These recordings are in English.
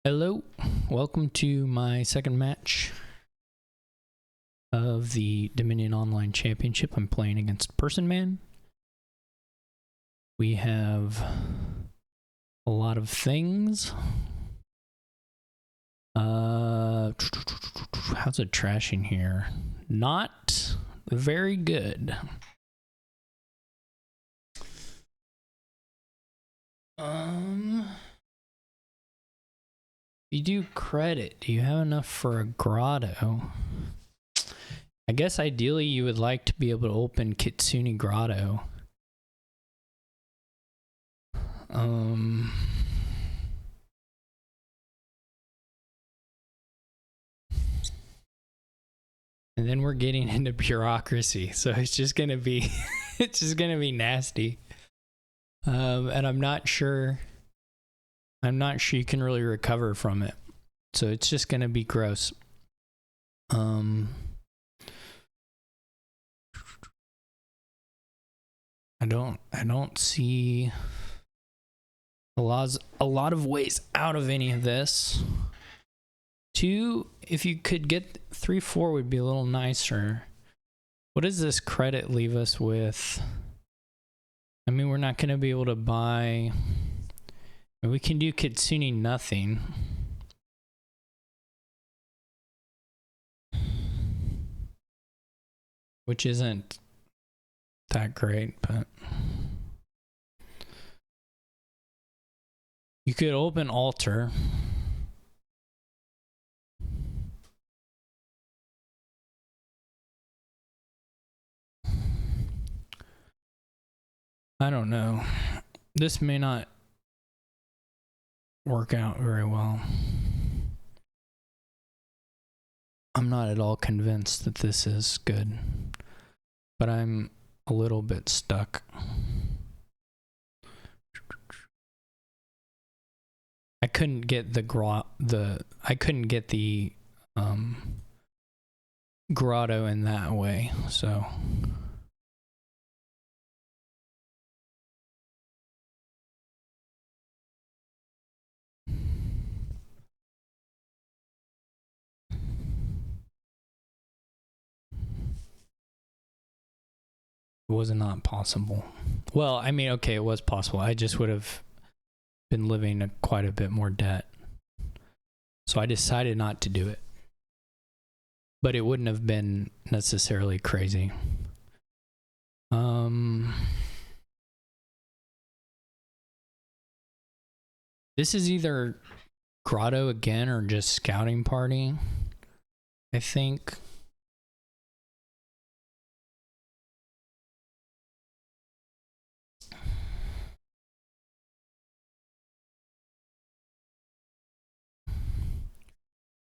Hello, welcome to my second match of the Dominion Online Championship. I'm playing against Personman. We have a lot of things. How's it trashing here? Not very good. You do credit. Do you have enough for a grotto? I guess ideally you would like to be able to open Kitsune Grotto. And then we're getting into bureaucracy, so it's just gonna be it's just gonna be nasty. And I'm not sure you can really recover from it. So it's just gonna be gross. I don't see a lot of ways out of any of this. 2, if you could get 3-4 would be a little nicer. What does this credit leave us with? I mean, we're not gonna be able to buy. We can do Kitsune nothing. Which isn't that great, but you could open Alter. I don't know. This may not work out very well. I'm not at all convinced that this is good, but I'm a little bit stuck. I couldn't get the grotto in that way, so it was not possible. Well, I mean, okay, it was possible. I just would have been living quite a bit more debt. So I decided not to do it. But it wouldn't have been necessarily crazy. This is either grotto again or just scouting party, I think.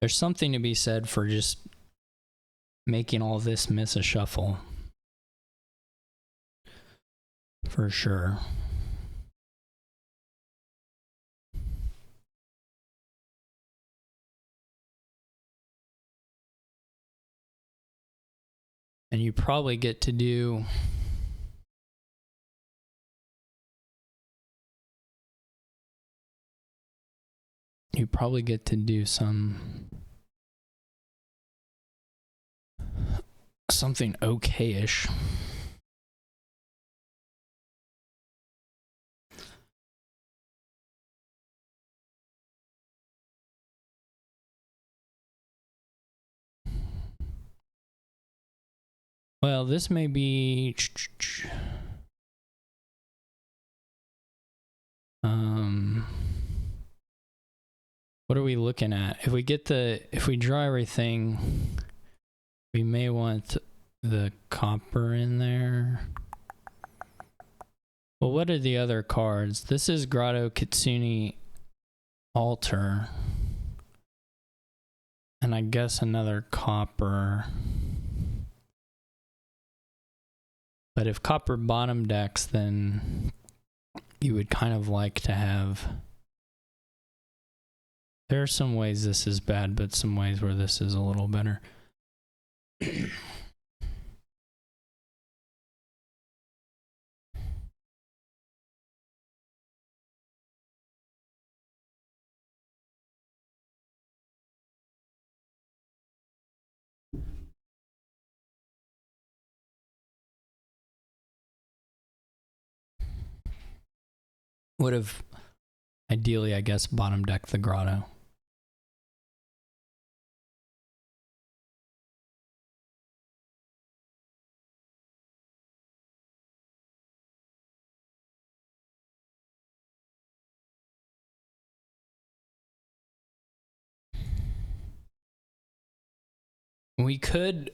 There's something to be said for just making all this miss a shuffle. For sure. And you probably get to do something okay-ish. Well, this may be what are we looking at? If we draw everything, we may want the copper in there. Well, what are the other cards? This is Grotto, Kitsune, Alter. And I guess another copper. But if copper bottom decks, then you would kind of like to have... There are some ways this is bad, but some ways where this is a little better. Would have ideally, I guess, bottom decked the grotto. We could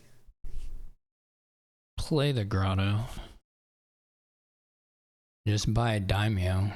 play the grotto. Just buy a daimyo.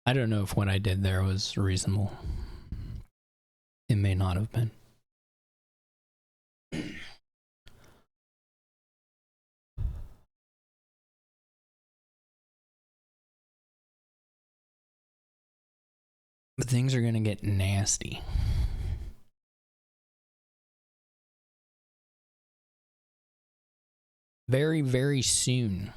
I don't know if what I did there was reasonable. It may not have been. But things are going to get nasty. Very, very soon.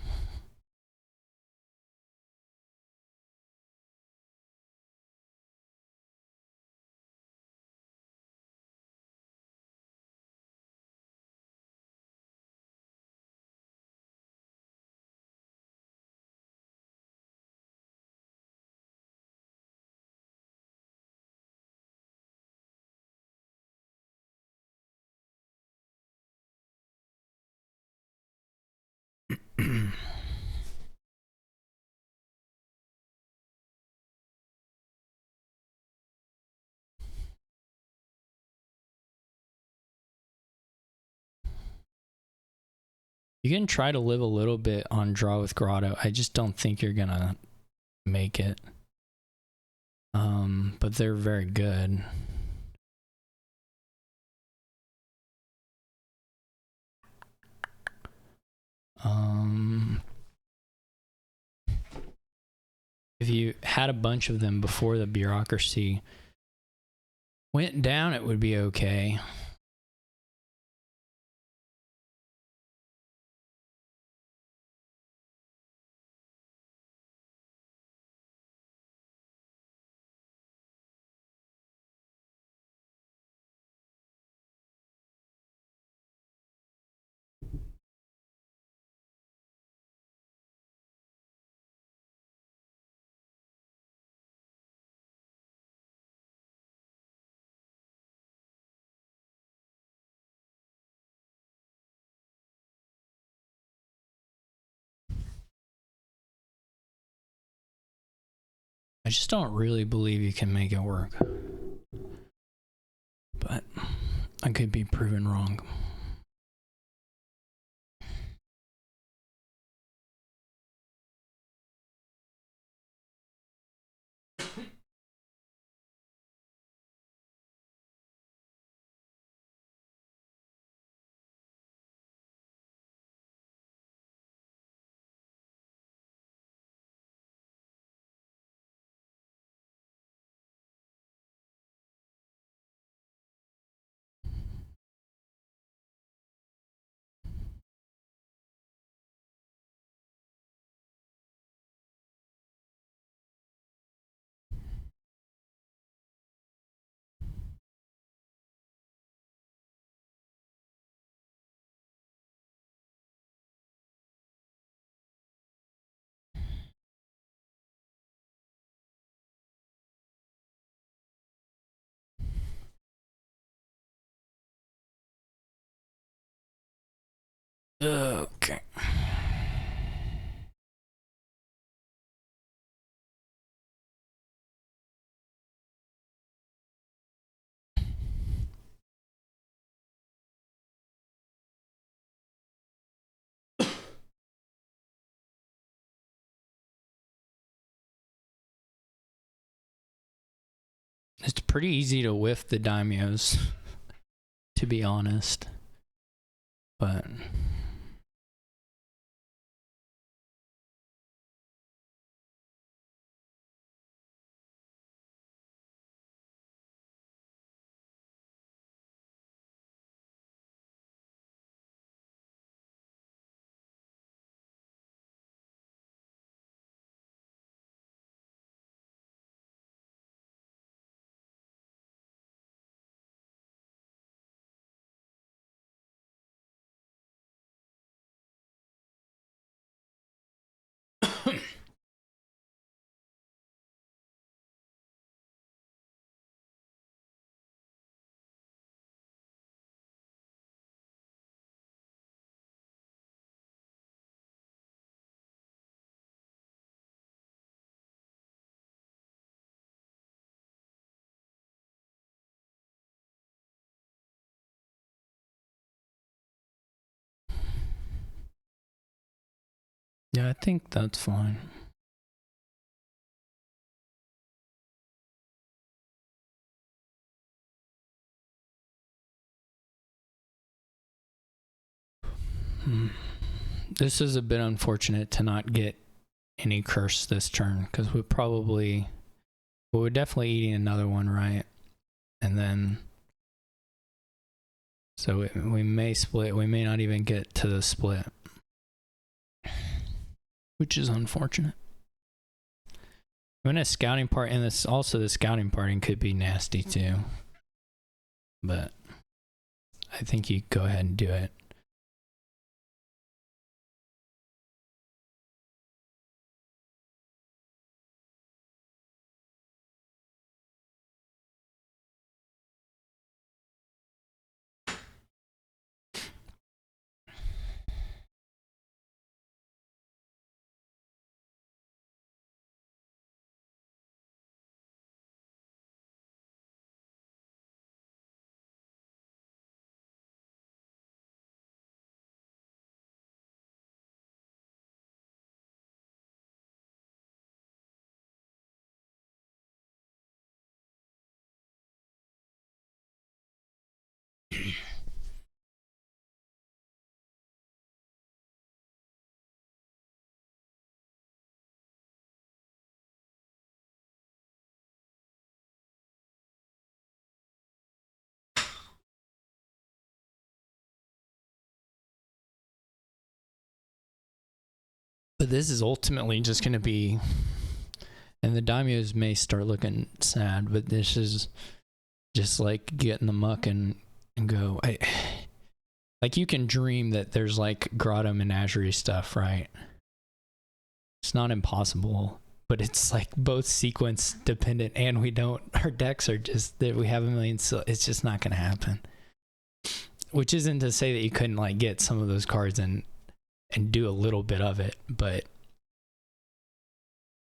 You can try to live a little bit on draw with grotto. I just don't think you're gonna make it. But they're very good. If you had a bunch of them before the bureaucracy went down, it would be okay. I just don't really believe you can make it work. But I could be proven wrong. Okay. It's pretty easy to whiff the daimyos, to be honest. But yeah, I think that's fine. This is a bit unfortunate to not get any curse this turn, because we we're definitely eating another one, right? And then, so we may split. We may not even get to the split, which is unfortunate. When a scouting part, and this also the scouting parting could be nasty too. But I think you go ahead and do it. But this is ultimately just going to be, and the daimyos may start looking sad, but this is just like get in the muck and go. Like you can dream that there's like grotto menagerie stuff, right? It's not impossible, but it's like both sequence dependent, and our decks are just that we have a million, so it's just not going to happen. Which isn't to say that you couldn't like get some of those cards and do a little bit of it, but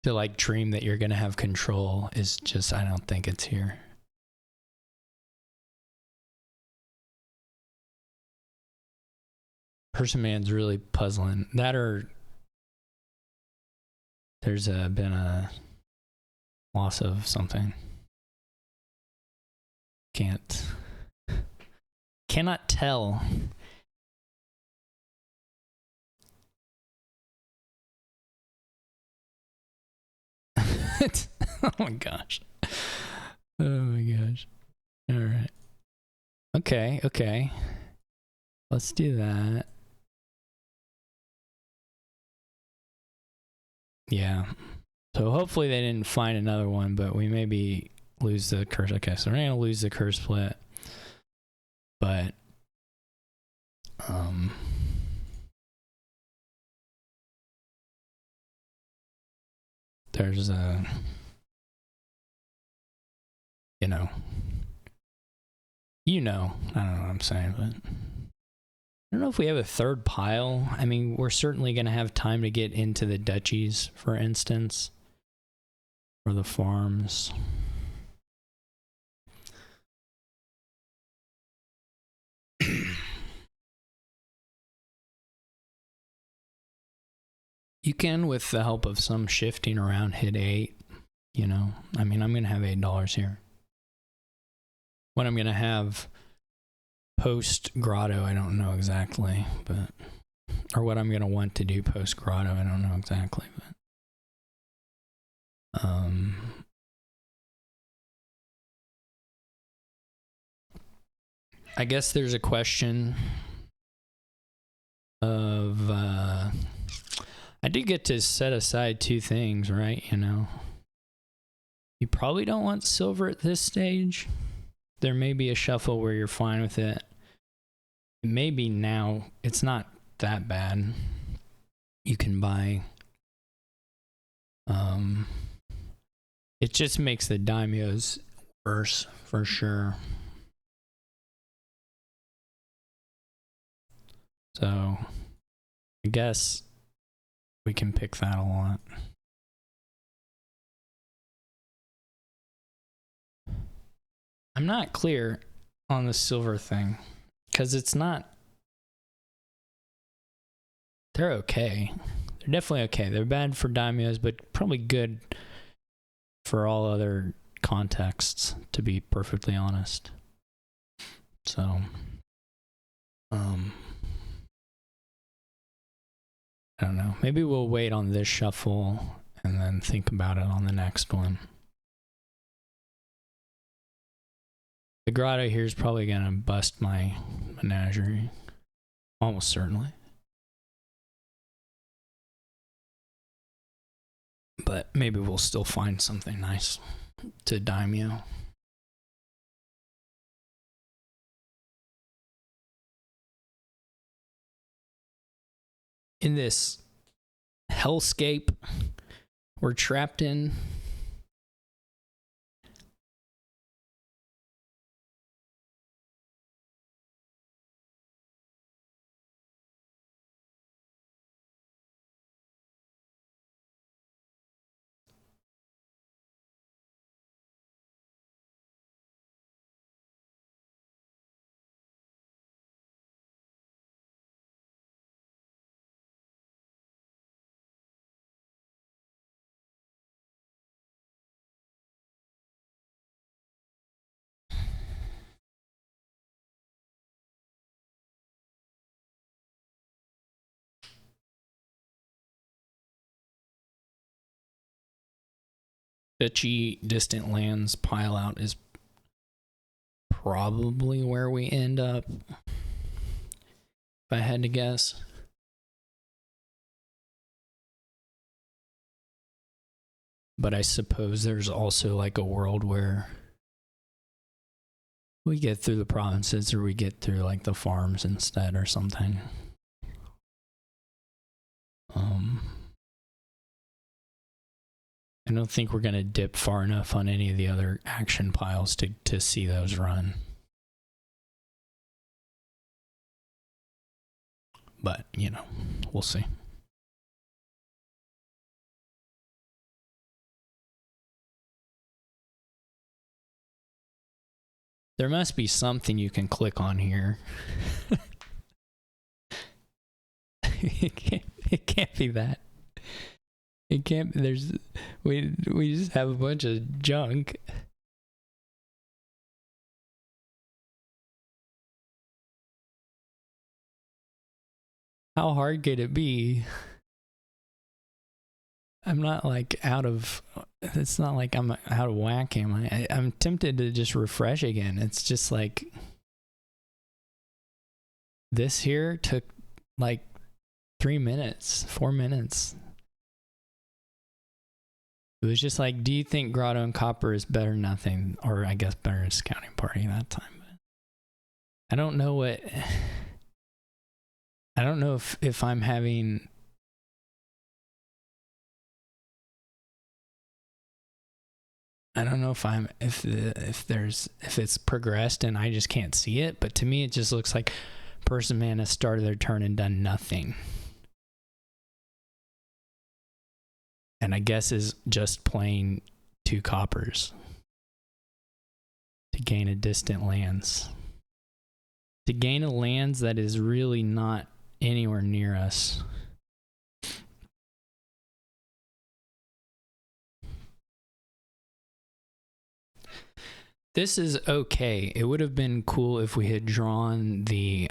to like dream that you're going to have control is just, I don't think it's here. Personman's really puzzling. That, or there's been a loss of something. Cannot tell. Oh my gosh. Oh my gosh. All right. Okay. Let's do that. Yeah. So hopefully they didn't find another one, but we maybe lose the curse. Okay, so we're not gonna lose the curse split. But there's a, I don't know what I'm saying, but I don't know if we have a third pile. I mean, we're certainly going to have time to get into the duchies, for instance, or the farms. You can, with the help of some shifting around, hit 8. I mean, I'm going to have $8 here. What I'm going to have post grotto, I don't know exactly, but or what I'm going to want to do post grotto, I don't know exactly, but I guess there's a question of I did get to set aside 2 things, right? You know, you probably don't want silver at this stage. There may be a shuffle where you're fine with it. Maybe now it's not that bad. You can buy. It just makes the daimios worse for sure. So I guess we can pick that a lot. I'm not clear on the silver thing because it's not. They're okay. They're definitely okay. They're bad for daimios, but probably good for all other contexts, to be perfectly honest. So, I don't know. Maybe we'll wait on this shuffle and then think about it on the next one. The grotto here is probably going to bust my menagerie. Almost certainly. But maybe we'll still find something nice to daimyo. In this hellscape we're trapped in, Bitchy distant lands pile out is probably where we end up, if I had to guess. But I suppose there's also like a world where we get through the provinces or we get through like the farms instead or something. I don't think we're going to dip far enough on any of the other action piles to see those run. But, you know, we'll see. There must be something you can click on here. It can't be that. It can't. We just have a bunch of junk. How hard could it be? I'm not like out of. It's not like I'm out of whack. I'm tempted to just refresh again. It's just like this here took like 3 minutes, 4 minutes. It was just like, do you think Grotto and Copper is better than nothing? Or I guess better than Scouting Party that time. But I don't know what... I don't know if I'm having... I don't know if it's progressed and I just can't see it, but to me it just looks like Personman has started their turn and done nothing. And I guess is just playing 2 coppers to gain a distant lands. To gain a lands that is really not anywhere near us. This is okay. It would have been cool if we had drawn the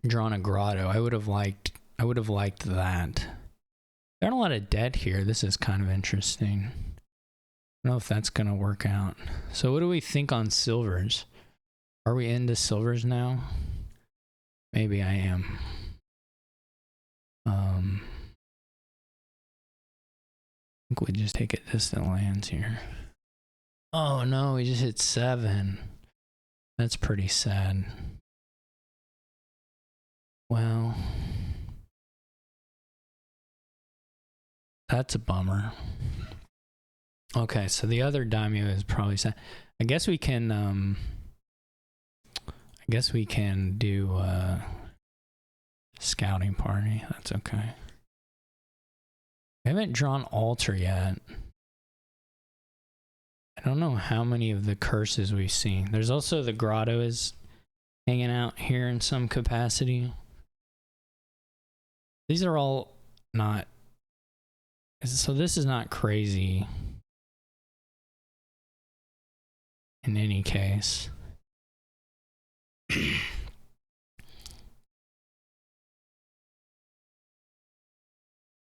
drawn a grotto. I would have liked that. There aren't a lot of dead here. This is kind of interesting. I don't know if that's gonna work out. So what do we think on silvers? Are we into silvers now? Maybe I am. I think we just take a distant lands here. Oh no, we just hit 7. That's pretty sad. Well, that's a bummer. Okay, so the other daimyo is probably sad. I guess we can do scouting party. That's okay. I haven't drawn altar yet. I don't know how many of the curses we've seen. There's also the grotto is hanging out here in some capacity. These are all not... So this is not crazy in any case.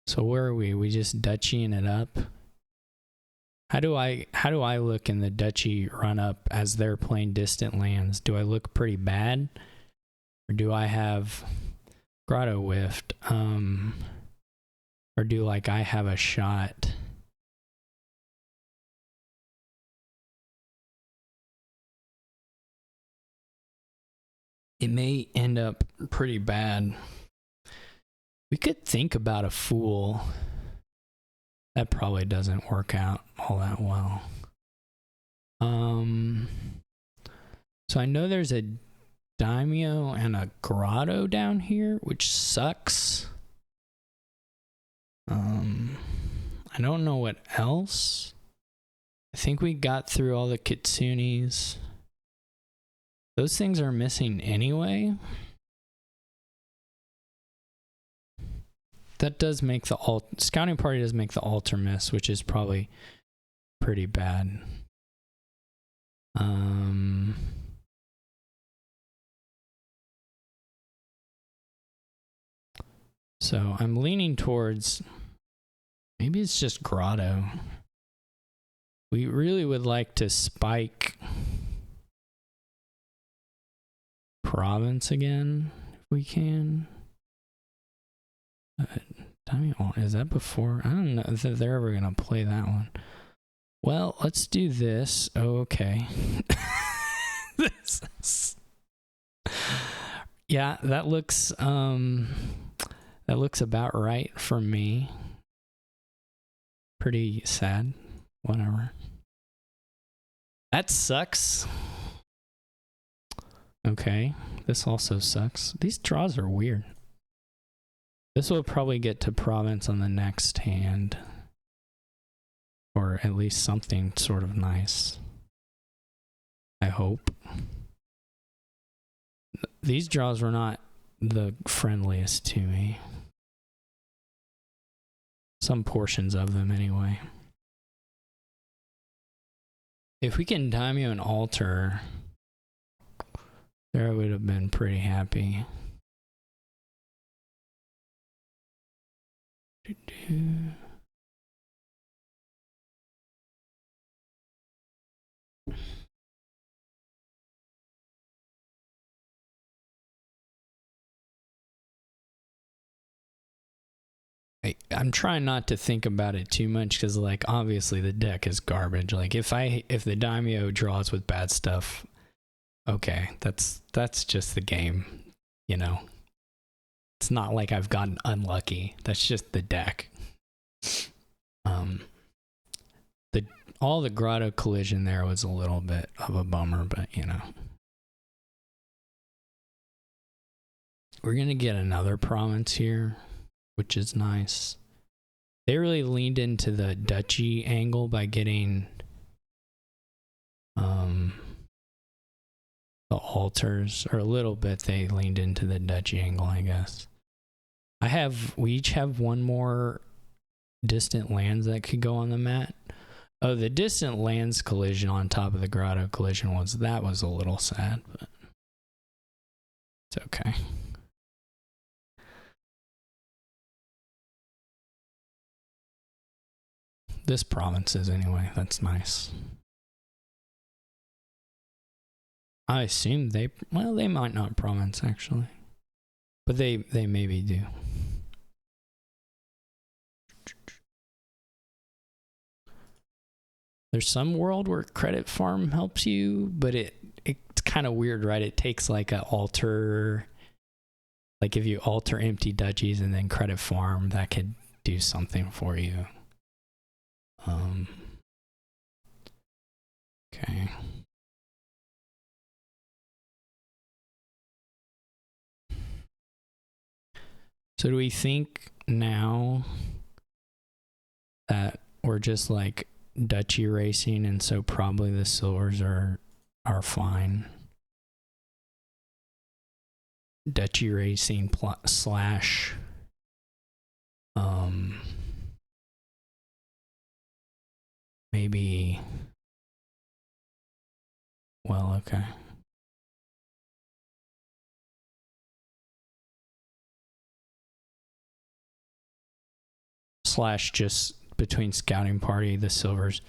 So where are we? We just duchying it up? How do I look in the duchy run up as they're playing distant lands? Do I look pretty bad? Or do I have grotto whiffed? Or do like I have a shot? It may end up pretty bad. We could think about a fool. That probably doesn't work out all that well. So I know there's a daimyo and a grotto down here, which sucks. I don't know what else. I think we got through all the kitsunes. Those things are missing anyway. That does make the scouting party does make the altar miss, which is probably pretty bad. So I'm leaning towards maybe it's just grotto. We really would like to spike province again if we can. Is that before? I don't know if they're ever gonna play that one. Well, let's do this. Oh, okay. Yeah, that looks about right for me. Pretty sad. Whatever. That sucks. Okay, this also sucks. These draws are weird. This will probably get to province on the next hand. Or at least something sort of nice. I hope. These draws were not the friendliest to me. Some portions of them anyway. If we can daimyo an altar, there I would have been pretty happy. I'm trying not to think about it too much because, like, obviously the deck is garbage. Like, if the daimyo draws with bad stuff, okay, that's just the game, you know. It's not like I've gotten unlucky. That's just the deck. All the grotto collision there was a little bit of a bummer, but you know. We're gonna get another province here, which is nice. They really leaned into the duchy angle by getting the altars, or a little bit they leaned into the duchy angle, I guess. We each have one more distant lands that could go on the mat. Oh, the distant lands collision on top of the grotto collision was a little sad, but it's okay. This province is anyway. That's nice. I assume they might not province actually, but they maybe do. There's some world where credit farm helps you, but it's kind of weird, right? It takes like a alter, like if you alter empty duchies and then credit farm, that could do something for you. Okay. So do we think now that we're just like duchy racing, and so probably the silvers are fine? Duchy racing slash maybe, well, okay. Slash just between scouting party, the silvers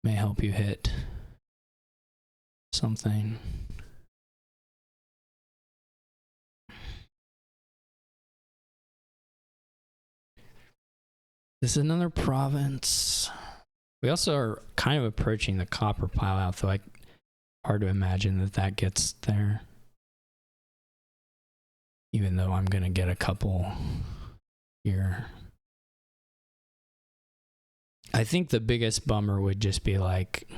may help you hit something. This is another province. We also are kind of approaching the copper pile out, though hard to imagine that gets there. Even though I'm going to get a couple here. I think the biggest bummer would just be like,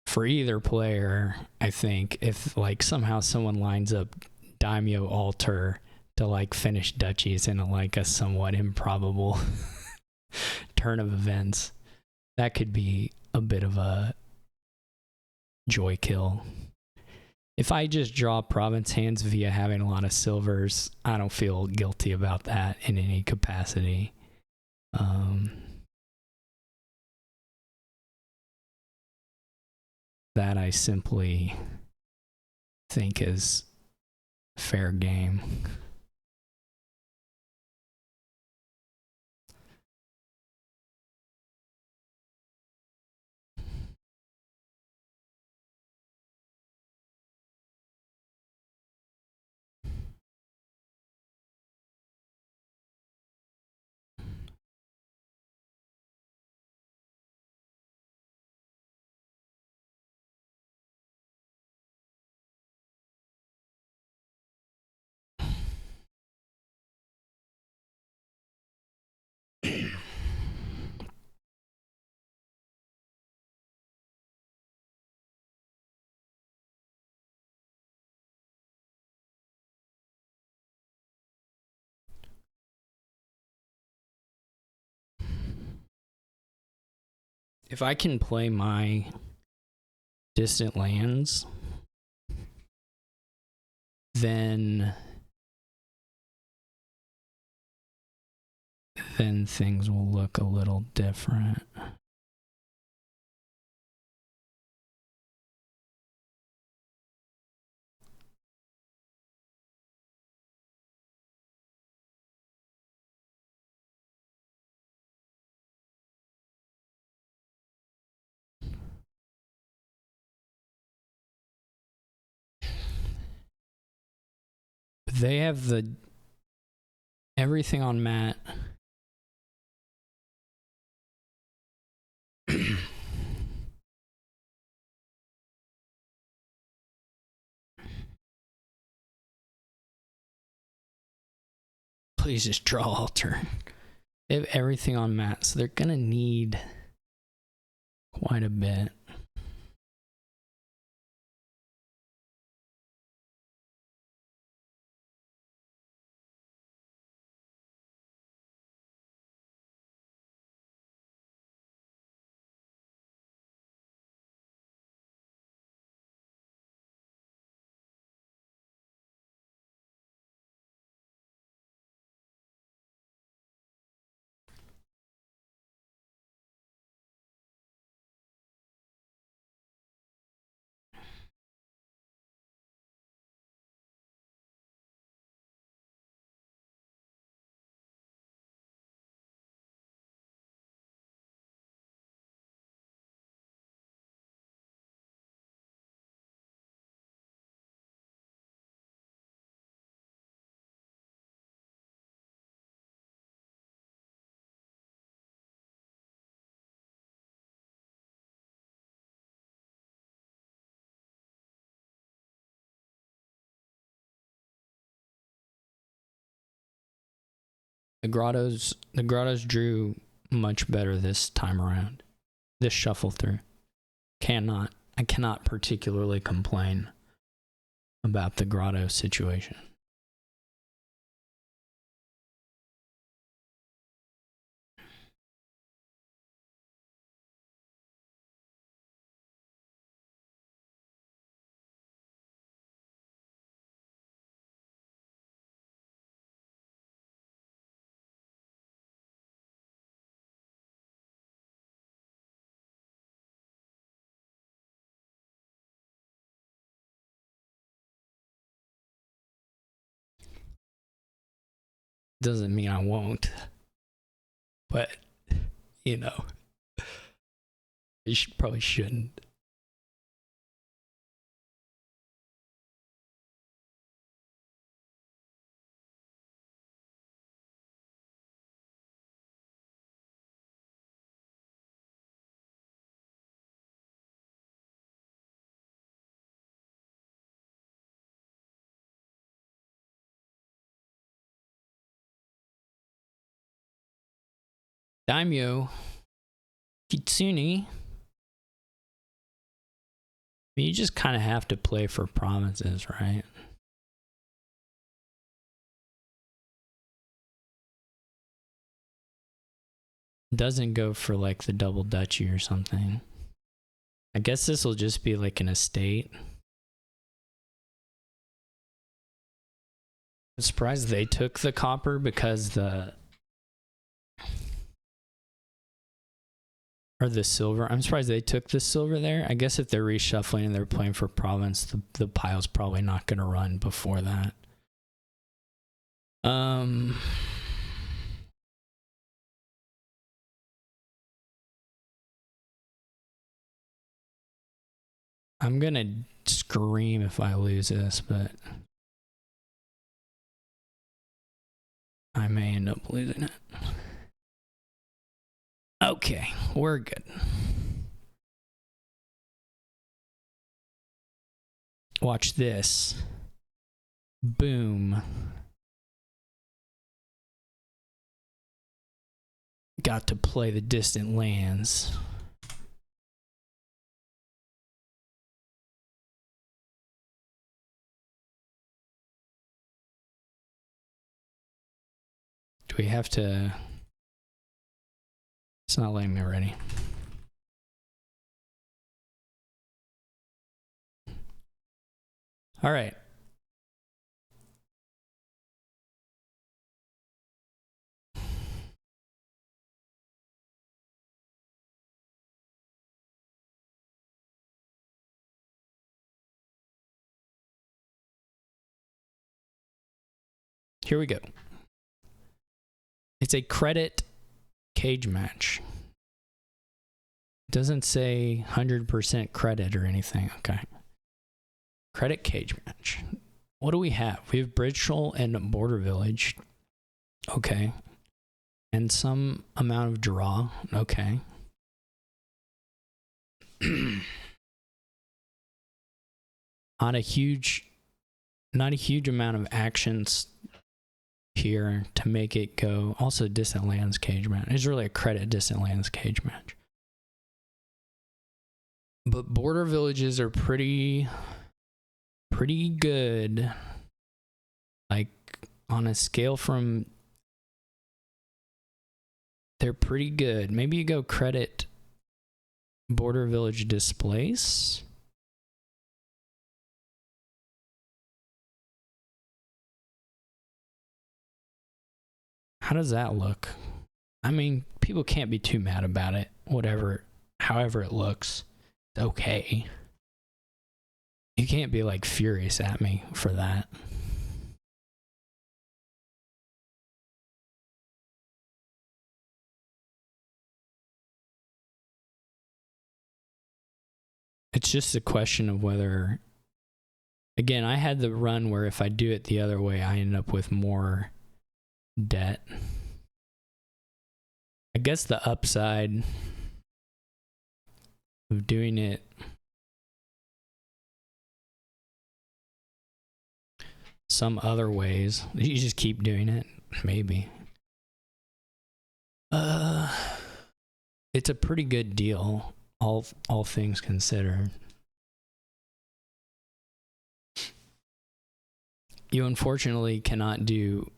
for either player, I think, if like somehow someone lines up daimyo altar to like finish duchies in like a somewhat improbable turn of events, that could be a bit of a joy kill. If I just draw province hands via having a lot of silvers, I don't feel guilty about that in any capacity. That I simply think is fair game. If I can play my distant lands, then things will look a little different. They have everything on mat. Please just draw altar. They have everything on mat, so they're gonna need quite a bit. The grottos drew much better this time around. This shuffle through. I cannot particularly complain about the grotto situation. Doesn't mean I won't. But, you know, you probably shouldn't. Daimyo Kitsune. You just kind of have to play for provinces, right? Doesn't go for like the double duchy or something. I guess this will just be like an estate. I'm surprised they took the copper because the silver. I'm surprised they took the silver there. I guess if they're reshuffling and they're playing for province, the pile's probably not going to run before that. I'm going to scream if I lose this, but I may end up losing it. Okay, we're good. Watch this. Boom. Got to play the distant lands. Do we have to... It's not letting me ready. All right. Here we go. It's a credit cage match. It doesn't say 100% credit or anything. Okay. Credit cage match. What do we have? We have Bridge Troll and Border Village. Okay. And some amount of draw. Okay. Not a huge amount of actions here to make it go. Also, distant lands cage match. It's really a credit distant lands cage match. But border villages are pretty good. Like on a scale from, they're pretty good. Maybe you go credit border village displace. How does that look? I mean, people can't be too mad about it. However it looks, it's okay. You can't be like furious at me for that. It's just a question of whether, again, I had the run where if I do it the other way, I end up with more debt. I guess the upside of doing it some other ways, you just keep doing it, maybe. It's a pretty good deal, all things considered. You unfortunately cannot do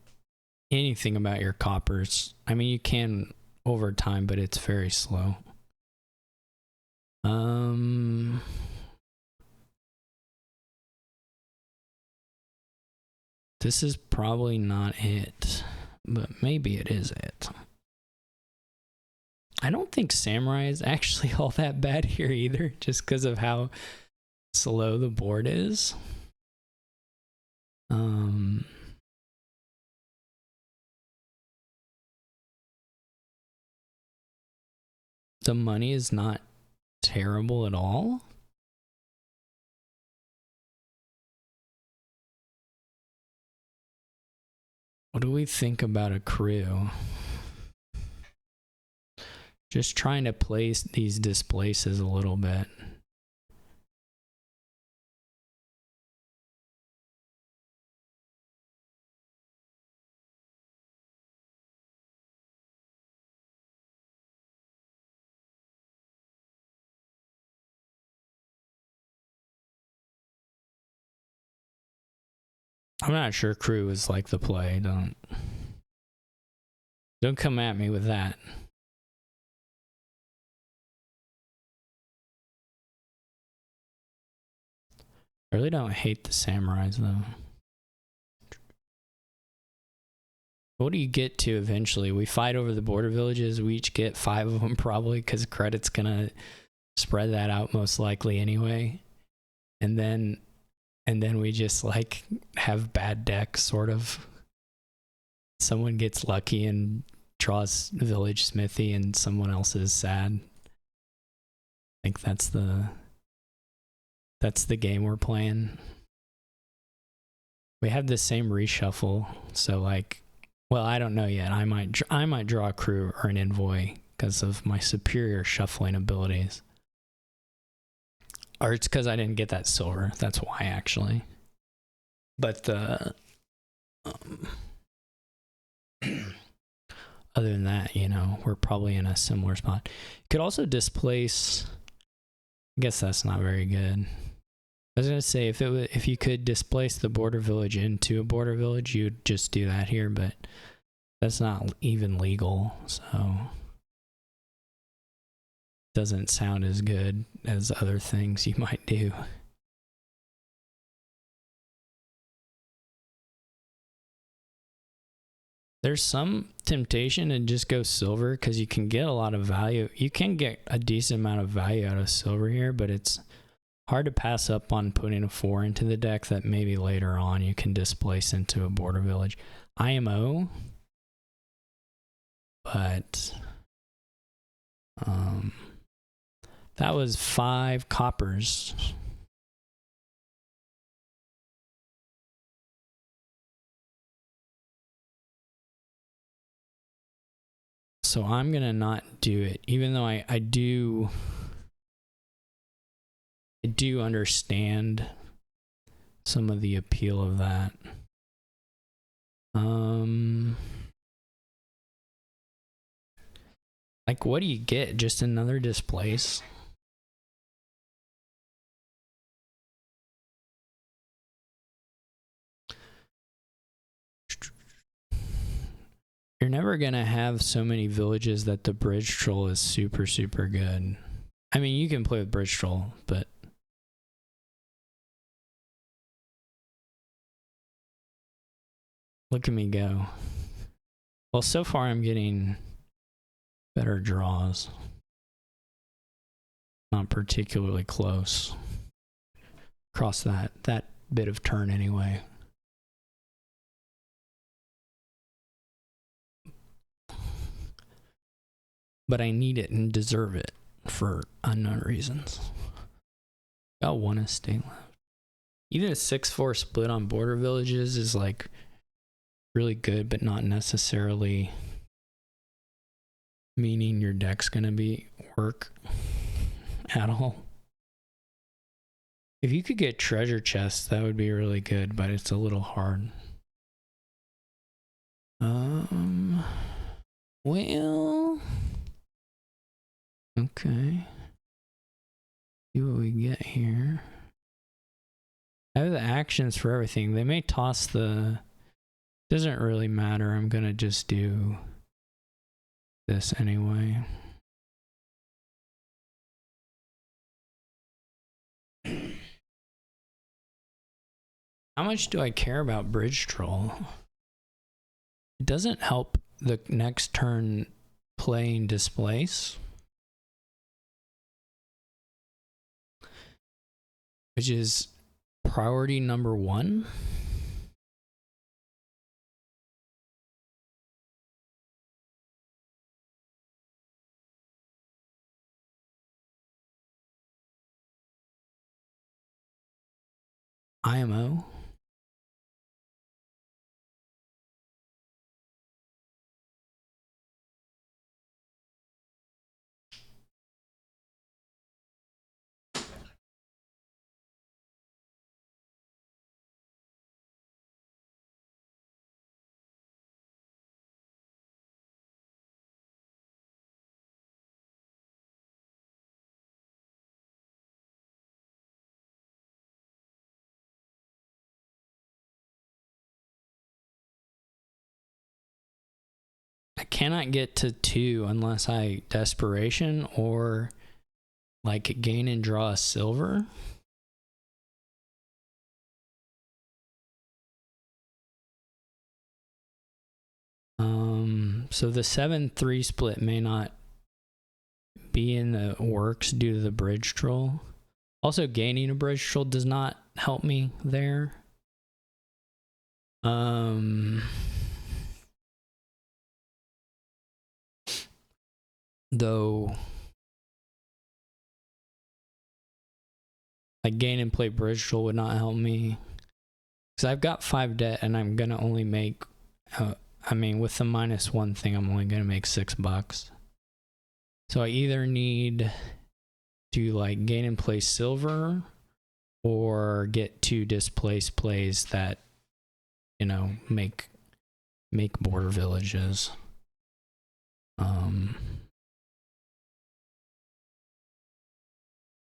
anything about your coppers. I mean, you can over time, but it's very slow. This is probably not it, but maybe it is it. I don't think Samurai is actually all that bad here either, just because of how slow the board is. The money is not terrible at all. What do we think about a crew? Just trying to place these displaces a little bit. I'm not sure crew is like the play. Don't come at me with that. I really don't hate the samurais though. What do you get to eventually? We fight over the border villages. We each get 5 of them probably, because credit's gonna spread that out most likely anyway. And then we just like have bad decks, sort of. Someone gets lucky and draws village smithy and someone else is sad. I think that's the game we're playing. We have the same reshuffle, so like, well, I don't know yet. I might draw a crew or an envoy because of my superior shuffling abilities. Or it's because I didn't get that silver. That's why, actually. But the other than that, you know, we're probably in a similar spot. You could also displace. I guess that's not very good. I was gonna say if you could displace the border village into a border village, you'd just do that here, but that's not even legal, so doesn't sound as good as other things you might do. There's some temptation to just go silver because you can get a lot of value. You can get a decent amount of value out of silver here, but it's hard to pass up on putting a 4 into the deck that maybe later on you can displace into a border village. IMO, but that was 5 coppers. So I'm gonna not do it, even though I do understand some of the appeal of that. Like, what do you get? Just another displace? You're never gonna have so many villages that the bridge troll is super, super good. I mean, you can play with bridge troll, but look at me go. Well, so far I'm getting better draws. Not particularly close. Across that bit of turn anyway. But I need it and deserve it for unknown reasons. Got 1 estate left. Even a 6-4 split on border villages is like really good, but not necessarily meaning your deck's gonna be work at all. If you could get treasure chests, that would be really good, but it's a little hard. Well, okay. See what we get here. I have the actions for everything. They may toss the... Doesn't really matter. I'm gonna just do this anyway. How much do I care about Bridge Troll? It doesn't help the next turn playing Displace, which is priority number 1. IMO. I cannot get to 2 unless I Desperation or like gain and draw a silver. So the 7-3 split may not be in the works due to the Bridge Troll. Also, gaining a Bridge Troll does not help me there. Though, like gain and play Bridge Troll would not help me. Because I've got 5 debt and I'm going to only make... I mean, with the -1 thing, I'm only going to make $6. So I either need to like gain and play silver or get 2 displaced plays that, you know, make border villages.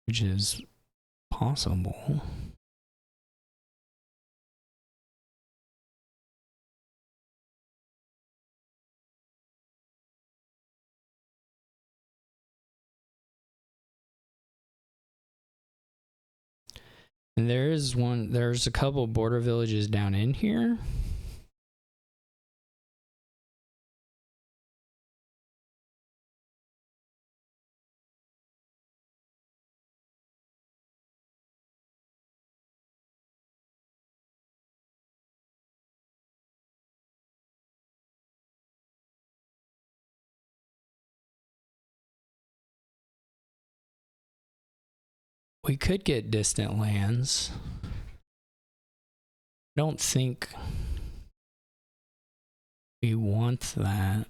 Which is possible. And there's a couple border villages down in here. We could get distant lands. I don't think we want that.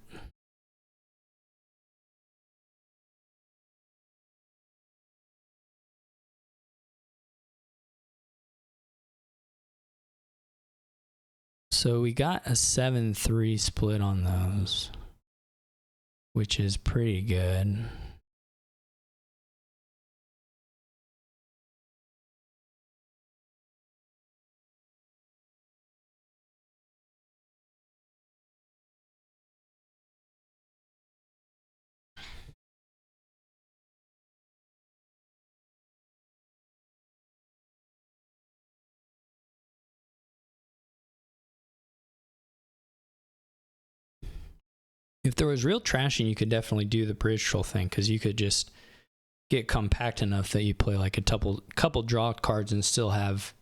So we got a 7-3 split on those, which is pretty good. If there was real trashing, you could definitely do the Bridge Troll thing, because you could just get compact enough that you play like a couple draw cards and still have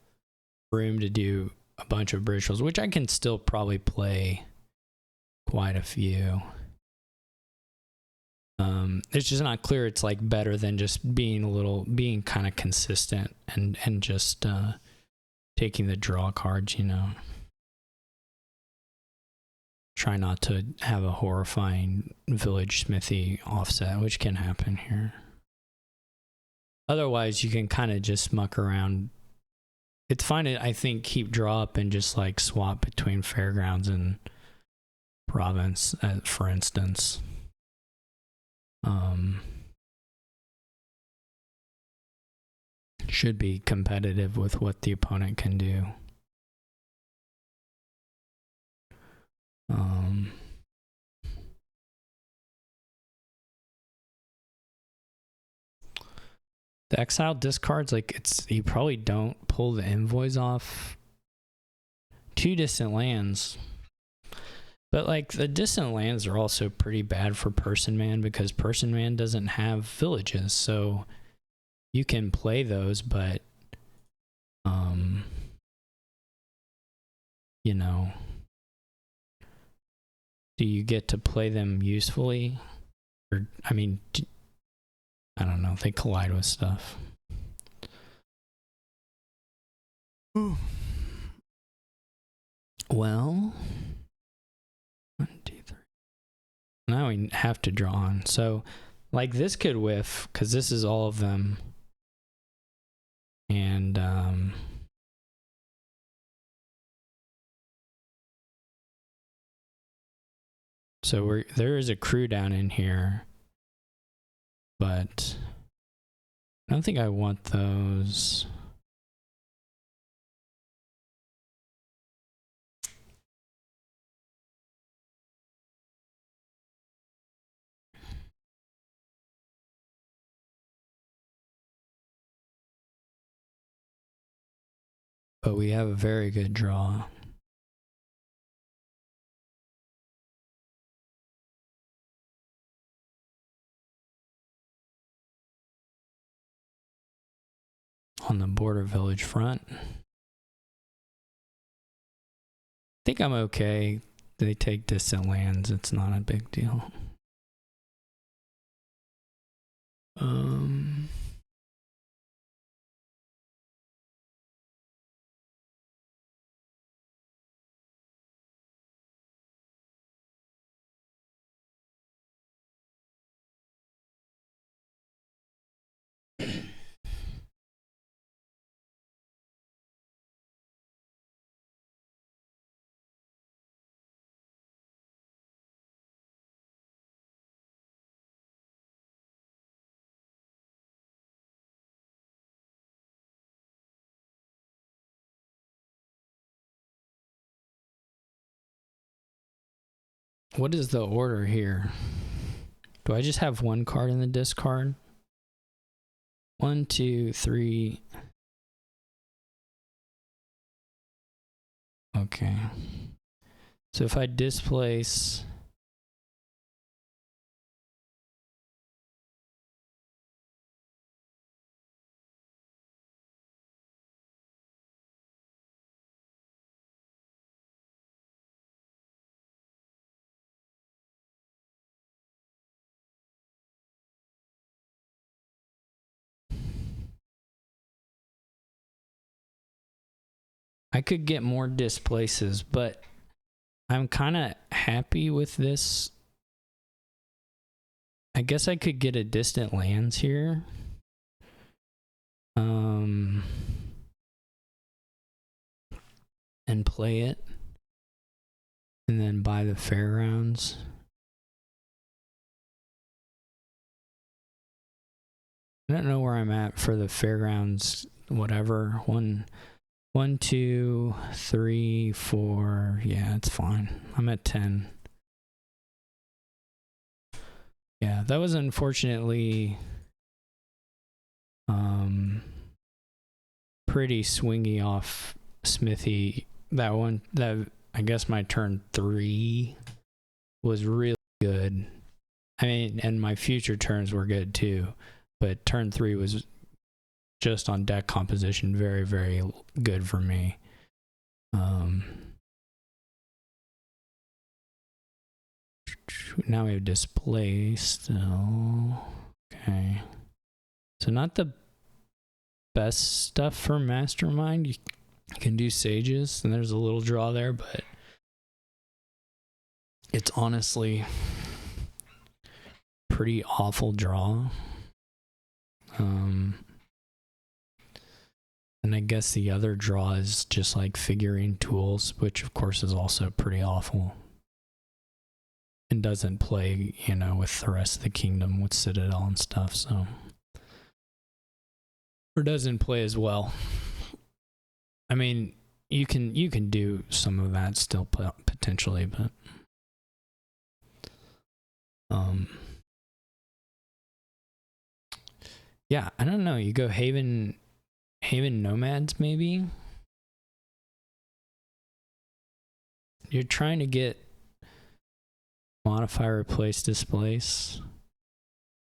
room to do a bunch of Bridge Trolls, which I can still probably play quite a few. It's just not clear it's like better than just being kind of consistent and just taking the draw cards, you know. Try not to have a horrifying village smithy offset, which can happen here. Otherwise, you can kind of just muck around. It's fine to, I think, keep draw up and just like swap between fairgrounds and province, for instance. Should be competitive with what the opponent can do. The exile discards, like, you probably don't pull the envoys off 2 distant lands. But like, the distant lands are also pretty bad for Personman because Personman doesn't have villages, so you can play those, but you know, do you get to play them usefully? Or, I mean, I don't know, they collide with stuff. Ooh. Well, 1, 2, 3. Now we have to draw on. So, like, this could whiff, because this is all of them. And, so there is a crew down in here. But I don't think I want those. But we have a very good draw. On the border village front. I think I'm okay. They take distant lands. It's not a big deal. What is the order here? Do I just have one card in the discard? 1, 2, 3. Okay. So if I displace... I could get more displaces, but I'm kind of happy with this. I guess I could get a distant lands here. And play it. And then buy the fairgrounds. I don't know where I'm at for the fairgrounds, whatever. 1, 2, 3, 4. Yeah, it's fine. I'm at 10. Yeah, that was unfortunately pretty swingy off Smithy. That one, that I guess my turn 3 was really good. I mean, and my future turns were good too, but turn 3 was just on deck composition very, very good for me. Now we have display still. Okay. So not the best stuff for Mastermind. You can do Sages, and there's a little draw there, but it's honestly pretty awful draw. And I guess the other draw is just like figurine tools, which of course is also pretty awful. and doesn't play, you know, with the rest of the kingdom with Citadel and stuff, so. Or doesn't play as well. I mean, you can do some of that still potentially, but yeah, I don't know. You go Haven Nomads maybe. You're trying to get modify, replace, displace.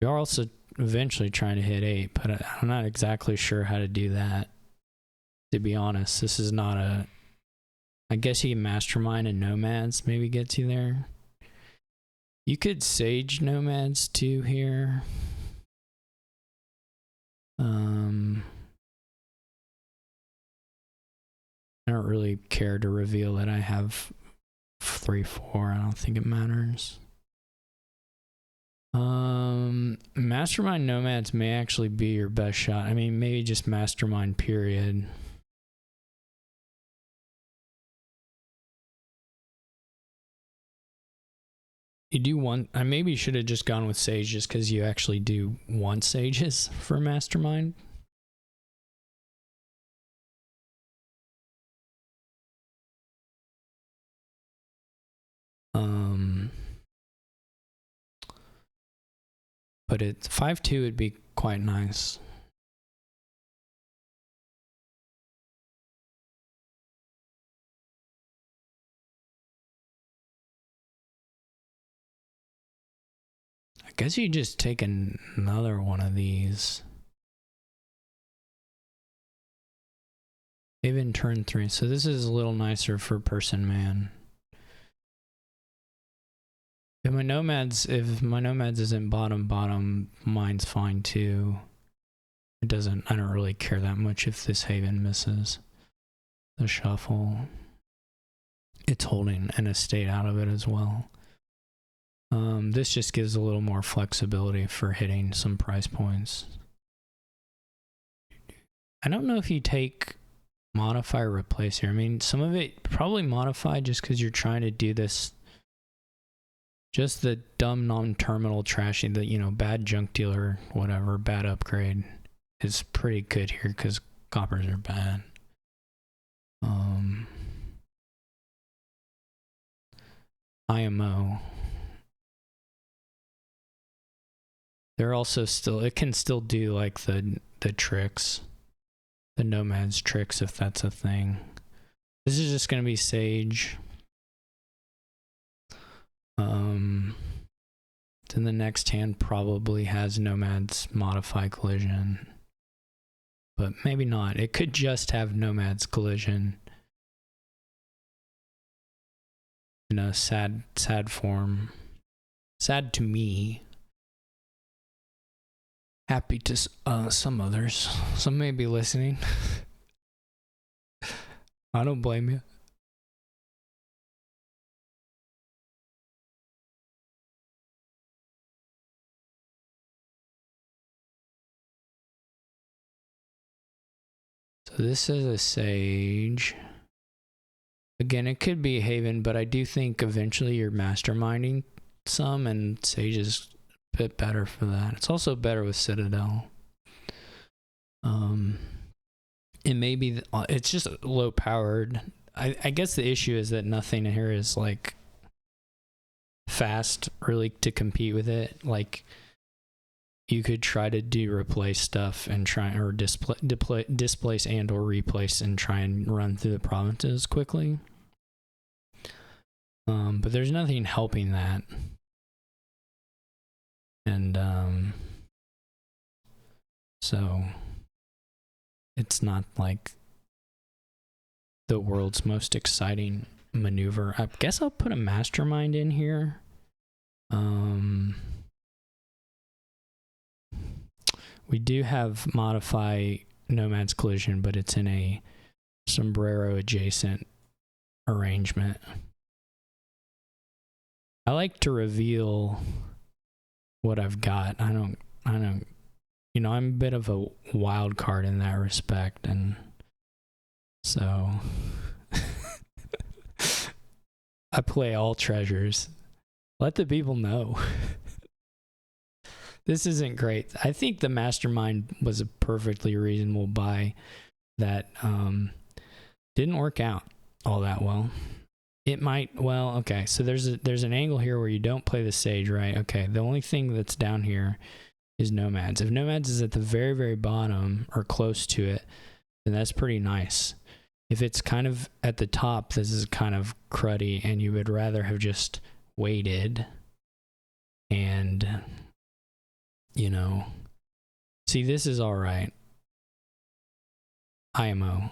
You're also eventually trying to hit 8, but I'm not exactly sure how to do that. To be honest, this is not a. I guess you can Mastermind and Nomads maybe gets you there. You could Sage Nomads too here. I don't really care to reveal that I have 3/4. I don't think it matters. Mastermind Nomads may actually be your best shot. I mean, maybe just Mastermind period. You do one. I maybe should have just gone with Sage just because you actually do want Sages for Mastermind. But it's 5/2 would be quite nice. I guess you just take another one of these. Even turn 3. So this is a little nicer for Personman. If my nomads isn't bottom, mine's fine too. I don't really care that much if this Haven misses the shuffle. It's holding an estate out of it as well. This just gives a little more flexibility for hitting some price points. I don't know if you take modify or replace here. I mean, some of it probably modify just because you're trying to do this. Just the dumb non-terminal trashy, the, you know, bad junk dealer, whatever, bad upgrade is pretty good here because coppers are bad. IMO. They're also still, it can still do like the tricks, the nomads tricks if that's a thing. This is just going to be Sage. Then the next hand probably has nomads modify collision, but maybe not. It could just have nomads collision in a sad form. Sad to me. Happy to some others. Some may be listening. I don't blame you. So this is a Sage. Again, it could be a Haven, but I do think eventually you're masterminding some, and Sage is a bit better for that. It's also better with Citadel. It may be, it's just low powered. I guess the issue is that nothing here is like fast really to compete with it. Like you could try to do replace stuff and try, or displace and or replace and try and run through the provinces quickly. But there's nothing helping that. And so it's not like the world's most exciting maneuver. I guess I'll put a mastermind in here. We do have modify nomads collision, but it's in a sombrero adjacent arrangement. I like to reveal what I've got. I don't, you know, I'm a bit of a wild card in that respect, and so I play all treasures. Let the people know. This isn't great. I think the Mastermind was a perfectly reasonable buy that didn't work out all that well. It might, well, okay, so there's an angle here where you don't play the Sage, right? Okay, the only thing that's down here is Nomads. If Nomads is at the very, very bottom or close to it, then that's pretty nice. If it's kind of at the top, this is kind of cruddy, and you would rather have just waited and, you know, see, this is all right. IMO.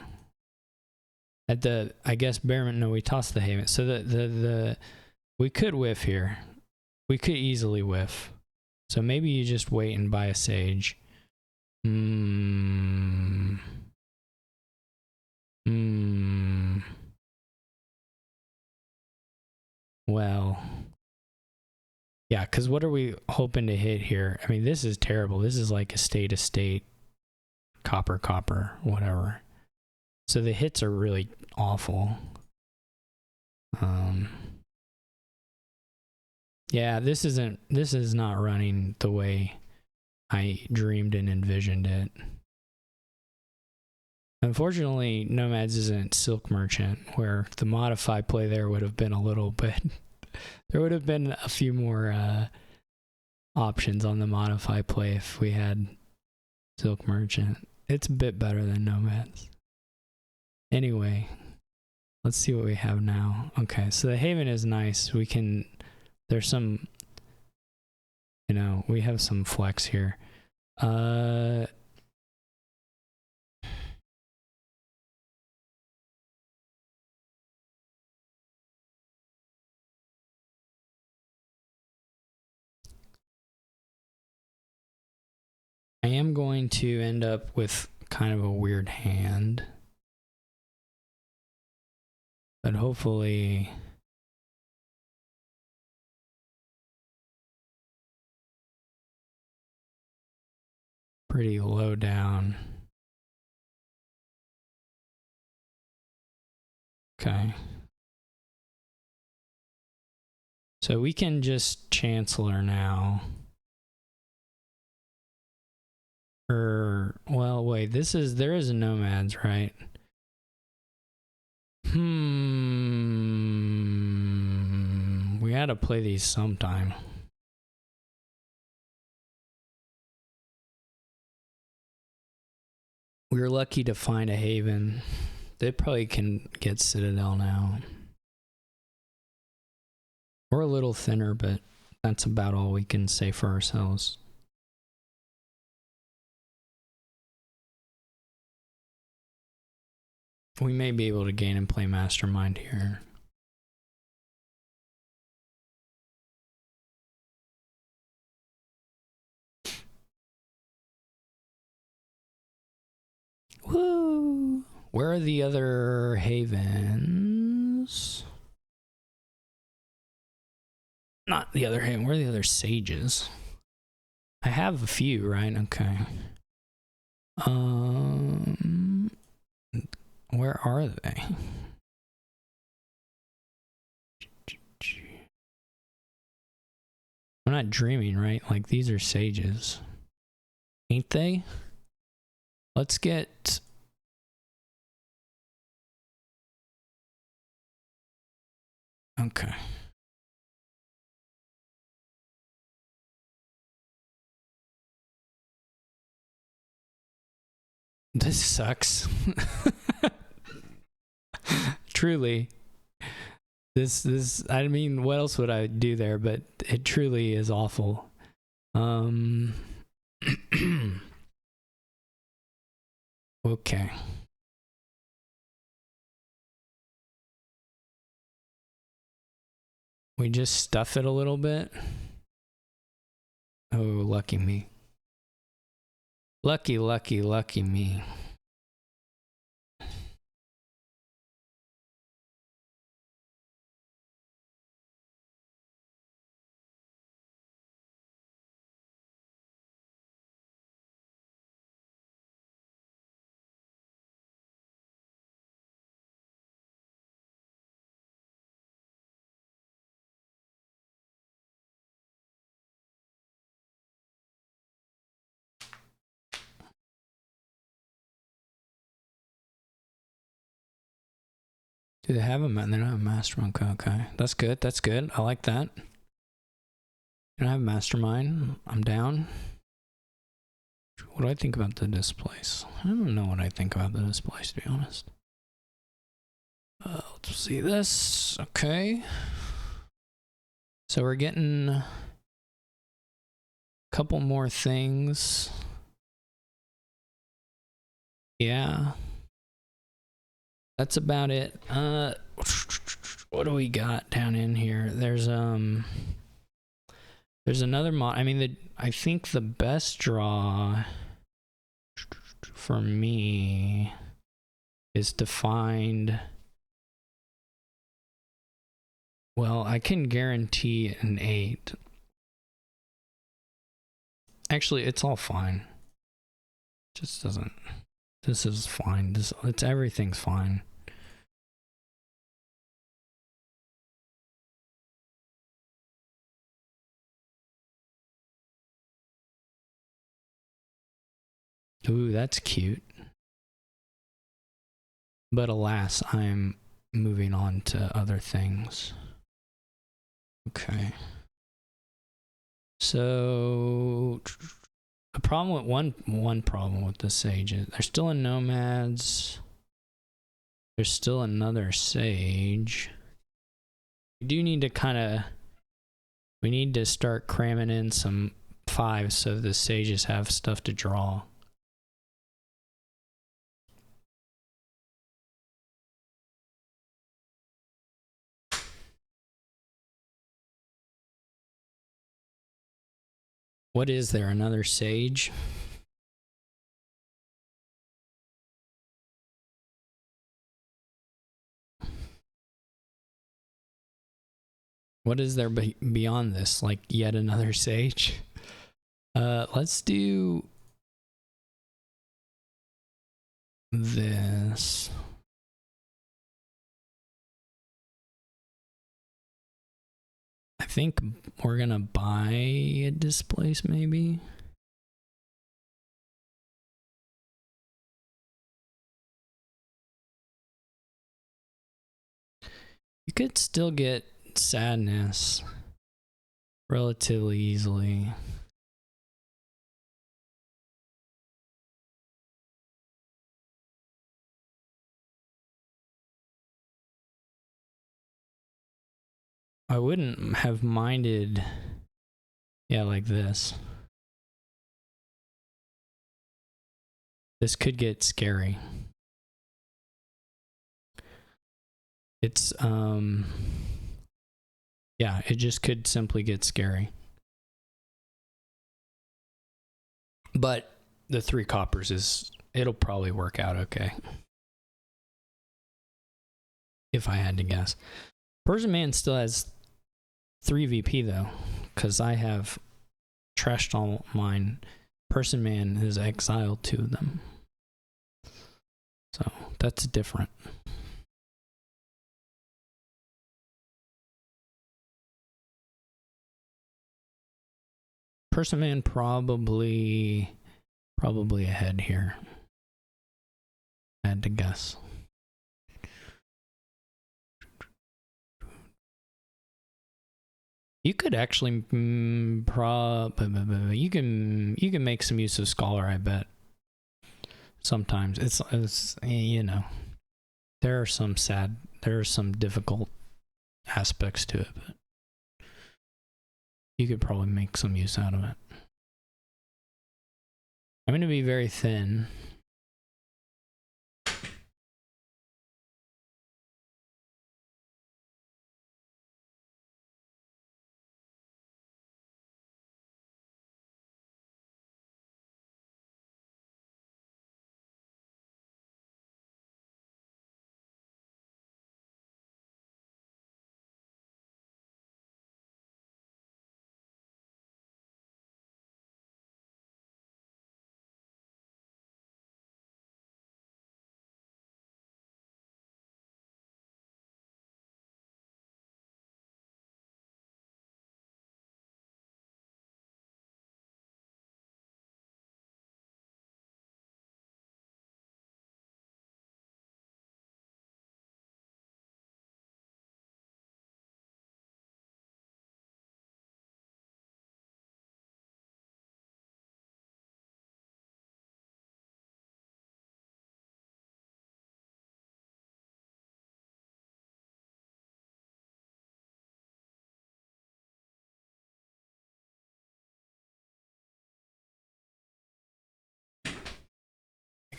At the, I guess, Bearman, no, we tossed the Haven. So we could whiff here. We could easily whiff. So maybe you just wait and buy a Sage. Well, yeah, because what are we hoping to hit here? I mean, this is terrible. This is like estate, copper, whatever. So the hits are really awful. Yeah, this is not running the way I dreamed and envisioned it. Unfortunately, Nomads isn't Silk Merchant, where the modify play there would have been a little bit. There would have been a few more options on the modify play if we had Silk Merchant. It's a bit better than Nomads. Anyway, let's see what we have now. Okay, so the Haven is nice. We can, there's some, you know, we have some flex here. I am going to end up with kind of a weird hand. But hopefully pretty low down. Okay. So we can just Chancellor now. Well, wait, there is a Nomads, right? We had to play these sometime. We were lucky to find a Haven. They probably can get Citadel now. We're a little thinner, but that's about all we can say for ourselves. We may be able to gain and play Mastermind here. Woo! Where are the other Havens? Not the other Haven. Where are the other Sages? I have a few, right? Okay. Where are they? I'm not dreaming, right? Like, these are Sages. Ain't they? Let's get... Okay. This sucks. Truly. This, I mean, what else would I do there? But it truly is awful. Okay. We just stuff it a little bit. Oh, lucky me. Lucky me. Do they have a man? They don't have a mastermind. Okay. That's good. That's good. I like that. You don't have a mastermind. I'm down. What do I think about the displays? I don't know what I think about the displays, to be honest. Let's see this. Okay. So we're getting a couple more things. Yeah. That's about it. What do we got down in here? There's another mod. I mean, I think the best draw for me is to find. Well, I can guarantee an 8. Actually, it's all fine. Just doesn't. This is fine. Everything's fine. Ooh, that's cute. But alas, I'm moving on to other things. Okay. So a problem with one problem with the Sage is there's still a Nomads. There's still another Sage. We do need to we need to start cramming in some 5s so the Sages have stuff to draw. What is there? Another Sage? What is there beyond this? Like yet another Sage? Let's do this. I think we're gonna buy a displace maybe. You could still get Sadness relatively easily. I wouldn't have minded, yeah, like this. This could get scary. It's, yeah, it just could simply get scary. But the 3 coppers it'll probably work out okay. If I had to guess. Personman still has 3 VP though, because I have trashed all mine. Personman is exiled 2 of them. So that's different. Personman probably ahead here. I had to guess. You could actually you can make some use of Scholar, I bet. Sometimes it's you know, there are some difficult aspects to it, but you could probably make some use out of it. I'm going to be very thin.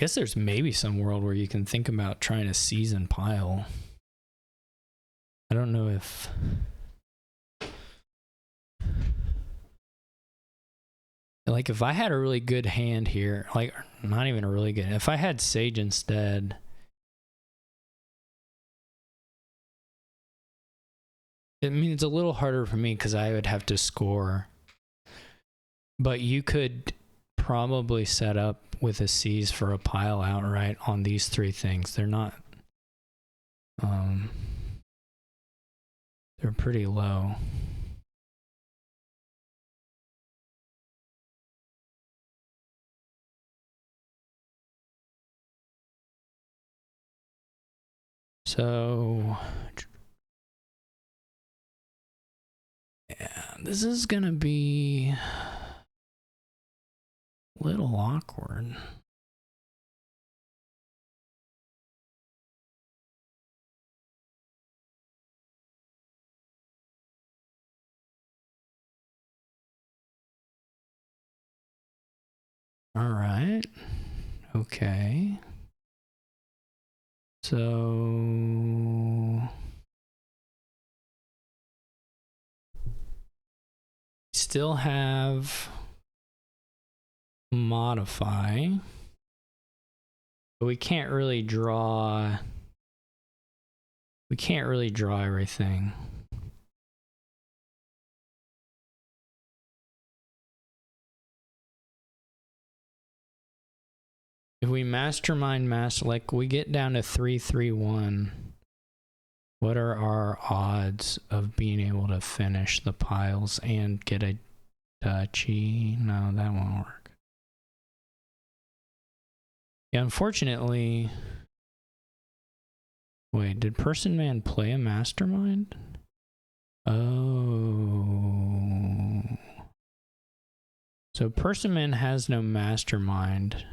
guess there's maybe some world where you can think about trying to season pile. I don't know if... Like, if I had a really good hand here, like, not even a really good... If I had Sage instead... I mean, it's a little harder for me because I would have to score. But you could probably set up with a C's for a pile outright on these three things. They're not... they're pretty low. So... yeah, this is gonna be a little awkward. All right. Okay. So still have modify, but we can't really draw. We can't really draw everything. If we mastermind like we get down to 3-3-1, what are our odds of being able to finish the piles and get a duchy? No, that won't work. Yeah, unfortunately... Wait, did Personman play a mastermind? Oh. So Personman has no mastermind,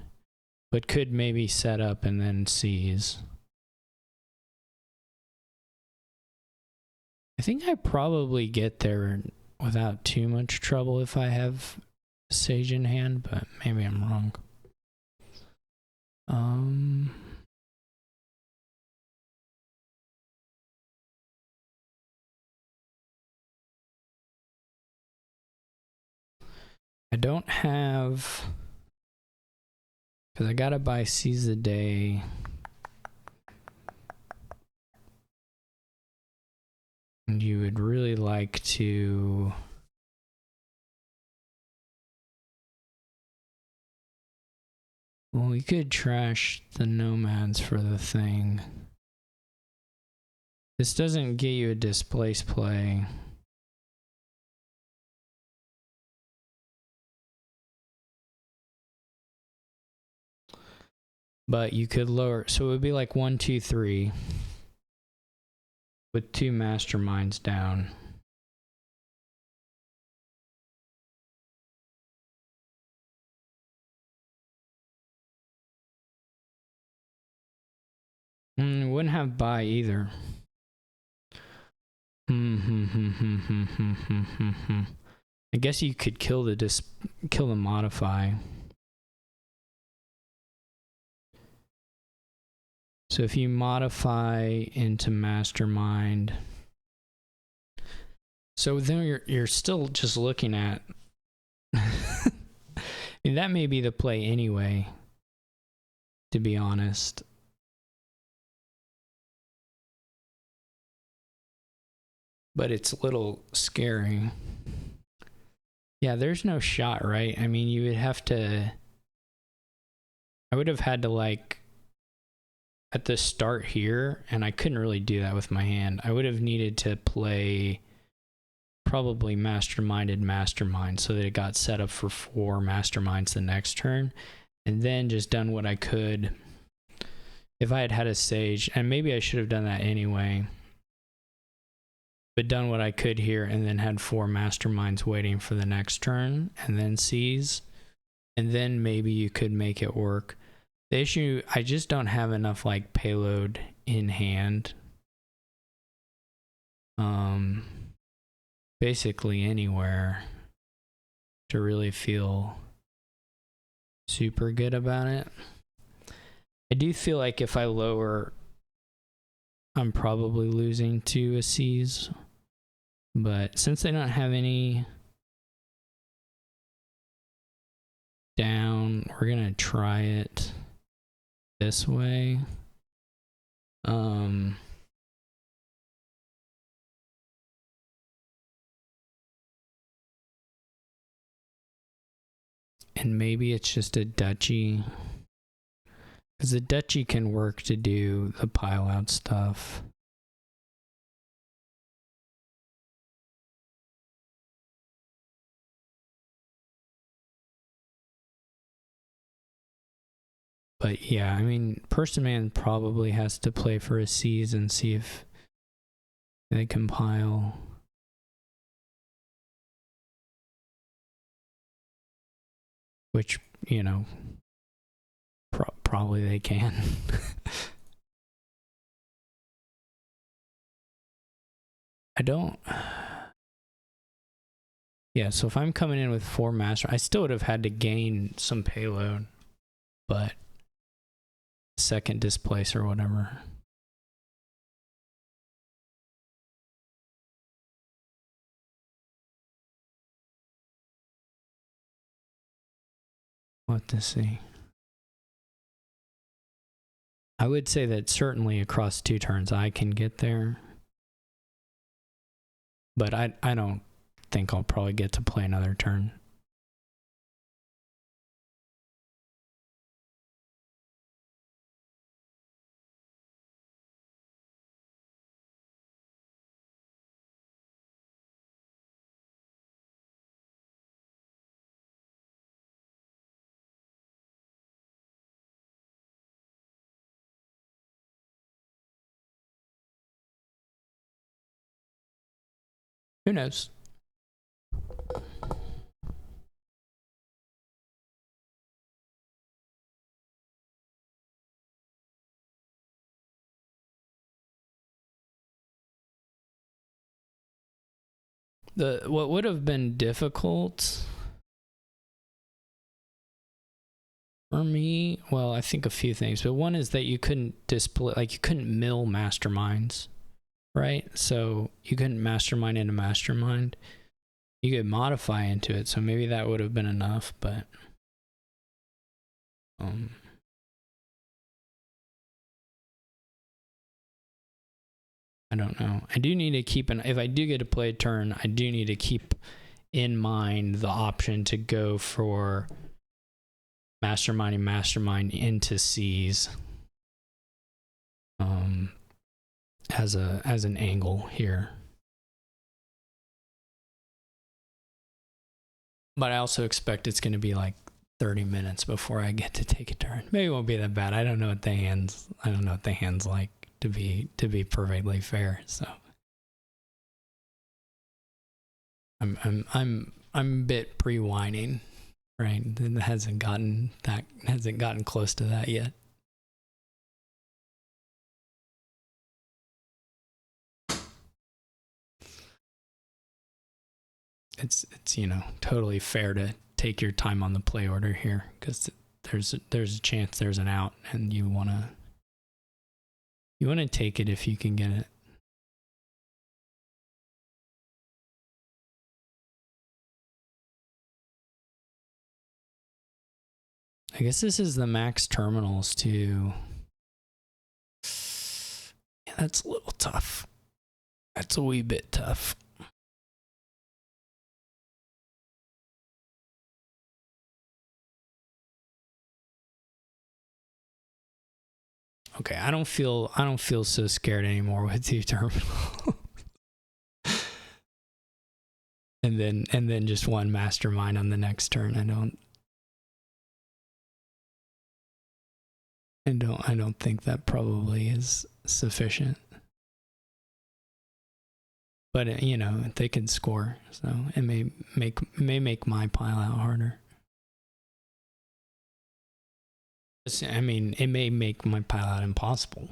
but could maybe set up and then seize. I think I probably get there without too much trouble if I have Sage in hand, but maybe I'm wrong. I don't have... because I gotta buy Seize the Day. And you would really like to... well, we could trash the nomads for the thing. This doesn't get you a displace play. But you could lower, so it would be like 1, 2, 3 with 2 masterminds down. Wouldn't have buy either. I guess you could kill the modify. So if you modify into mastermind, so then you're still just looking at I mean, that may be the play anyway, to be honest. But it's a little scary. Yeah, there's no shot, right? I mean, you would have to... I would have had to, like, at the start here, and I couldn't really do that with my hand. I would have needed to play probably mastermind so that it got set up for 4 masterminds the next turn, and then just done what I could. If I had had a Sage, and maybe I should have done that anyway, but done what I could here and then had 4 masterminds waiting for the next turn and then seize, and then maybe you could make it work. The issue, I just don't have enough like payload in hand. Basically anywhere to really feel super good about it. I do feel like if I lower, I'm probably losing to a C's. But since they don't have any down, we're gonna try it this way. And maybe it's just a duchy, because the duchy can work to do the pile out stuff. But yeah, I mean, Personman probably has to play for a C's and see if they compile. Which, you know, probably they can. I don't. Yeah, so if I'm coming in with 4 master, I still would have had to gain some payload, but second displace or whatever. Let's see. I would say that certainly across 2 turns I can get there, but I don't think I'll probably get to play another turn. Who knows? What would have been difficult for me, well, I think a few things, but one is that you couldn't display, like you couldn't mill masterminds, right? So you couldn't mastermind into mastermind. You could modify into it, so maybe that would have been enough, but I don't know. I do need to keep if I do get to play a turn, I do need to keep in mind the option to go for mastermind into C's as an angle here. But I also expect it's going to be like 30 minutes before I get to take a turn. Maybe it won't be that bad. I don't know what the hands like, to be perfectly fair. So I'm a bit pre-whining, right? It hasn't gotten close to that yet. It's totally fair to take your time on the play order here, because there's a chance there's an out, and you want to take it if you can get it. I guess this is the max terminals too. Yeah, that's a little tough. That's a wee bit tough. Okay, I don't feel so scared anymore with 2 terminal. and then just 1 mastermind on the next turn. I don't think that probably is sufficient. But they can score, so it may make my pile out harder. I mean, it may make my pile out impossible,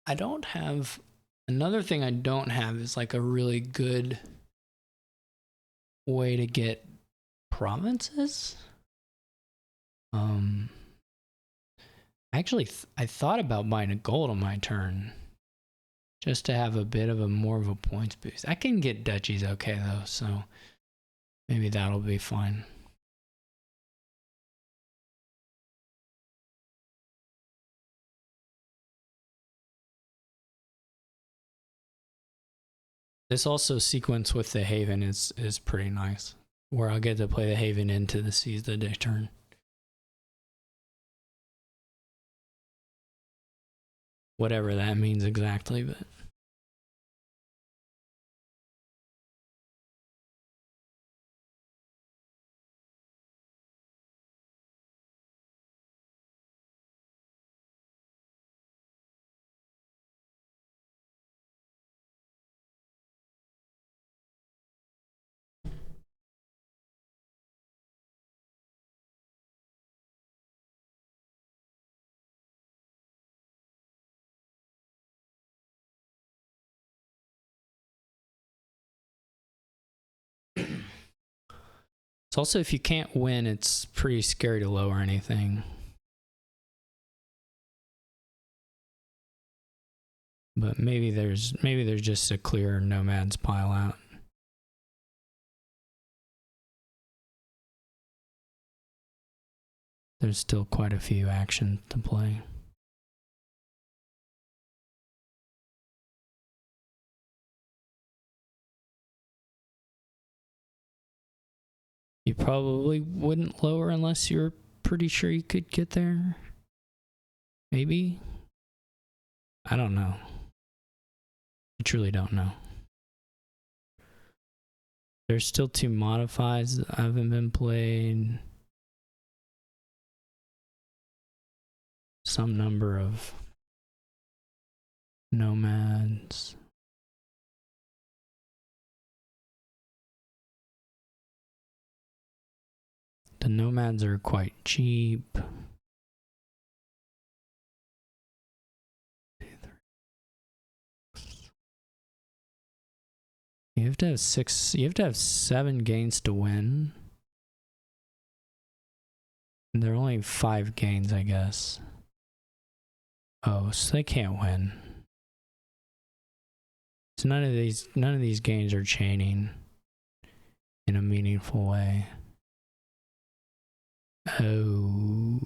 I don't have, another thing I don't have is like a really good way to get provinces. Actually, I thought about buying a gold on my turn just to have a bit of a more of a points boost. I can get duchies okay though, so maybe that'll be fine. This also sequence with the Haven is pretty nice, where I'll get to play the Haven into the Seize the Day turn. Whatever that means exactly, but it's also, if you can't win, it's pretty scary to lower anything. But maybe there's just a clear nomads pile out. There's still quite a few actions to play. You probably wouldn't lower unless you're pretty sure you could get there. Maybe. I don't know. I truly don't know. There's still 2 modifies that haven't been played. Some number of nomads. The nomads are quite cheap. You have to have 7 gains to win. And there are only 5 gains, I guess. Oh, so they can't win. So none of these gains are chaining in a meaningful way. Oh.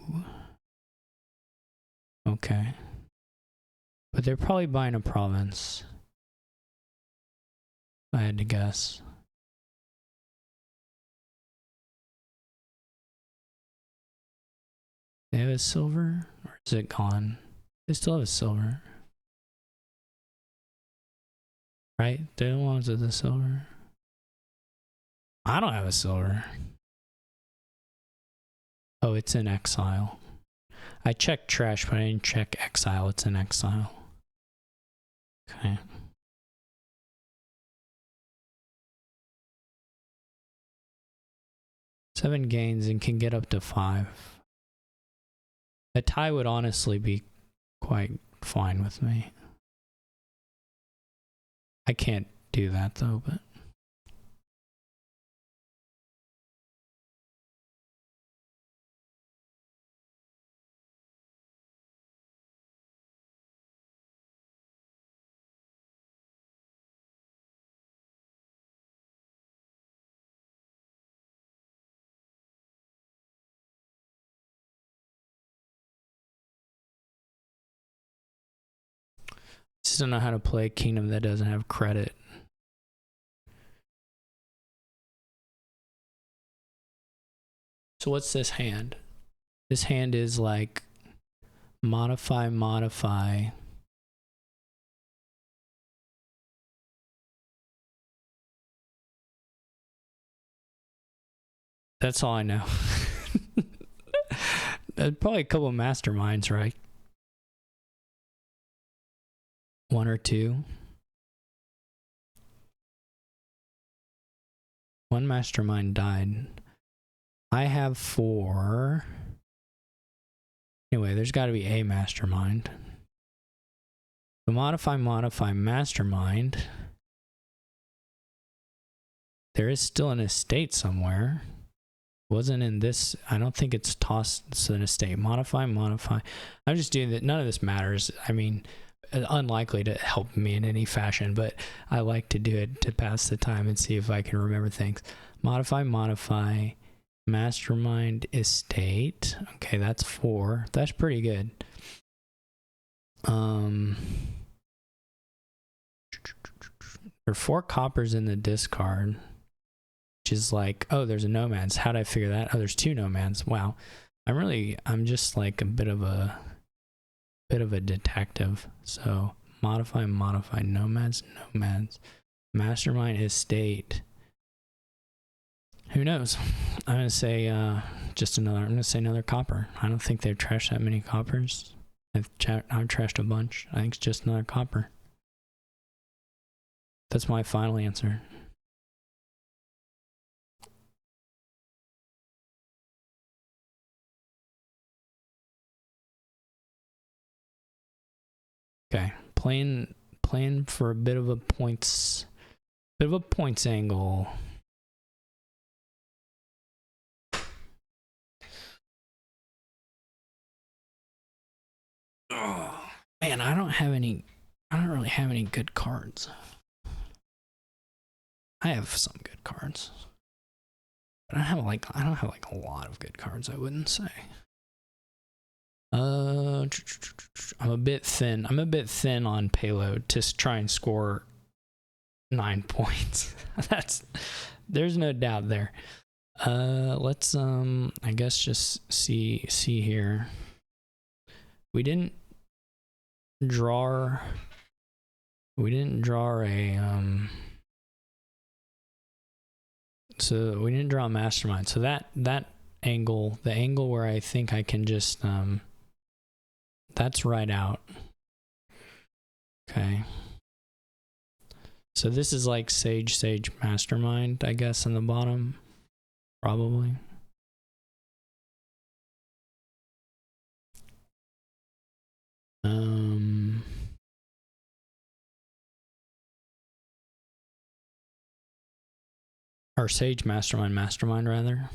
Okay. But they're probably buying a province. I had to guess. They have a silver? Or is it gone? They still have a silver. Right? They're the ones with the silver. I don't have a silver. Oh, it's in exile. I checked trash, but I didn't check exile. It's in exile. Okay. Seven gains and can get up to 5. A tie would honestly be quite fine with me. I can't do that though, but I just don't know how to play a kingdom that doesn't have credit. So what's this hand? This hand is like modify. That's all I know. Probably a couple of masterminds, right? 1 or 2. 1 mastermind died. I have 4. Anyway, there's got to be a mastermind. The modify mastermind. There is still an estate somewhere. Wasn't in this. I don't think it's tossed. It's an estate. Modify. I'm just doing that. None of this matters. I mean, unlikely to help me in any fashion, but I like to do it to pass the time and see if I can remember things. Modify mastermind estate. Okay, that's 4. That's pretty good. There are 4 coppers in the discard. Which is like, oh, there's a nomads. How did I figure that? Oh, there's 2 nomads. Wow. I'm just like a bit of a detective. So modify nomads. Mastermind estate. Who knows? I'm gonna say I'm gonna say another copper. I don't think they've trashed that many coppers. I've trashed a bunch. I think it's just another copper. That's my final answer. Okay, playing for a bit of a points angle. Oh man, I don't really have any good cards. I have some good cards, but I don't have like a lot of good cards, I wouldn't say. I'm a bit thin on payload to try and score 9 points. There's no doubt there. Let's I guess just see here. We didn't draw a so we didn't draw a mastermind. So that angle, the angle where I think I can just that's right out. Okay. So this is like Sage Mastermind, I guess, in the bottom, probably. Or Sage Mastermind rather.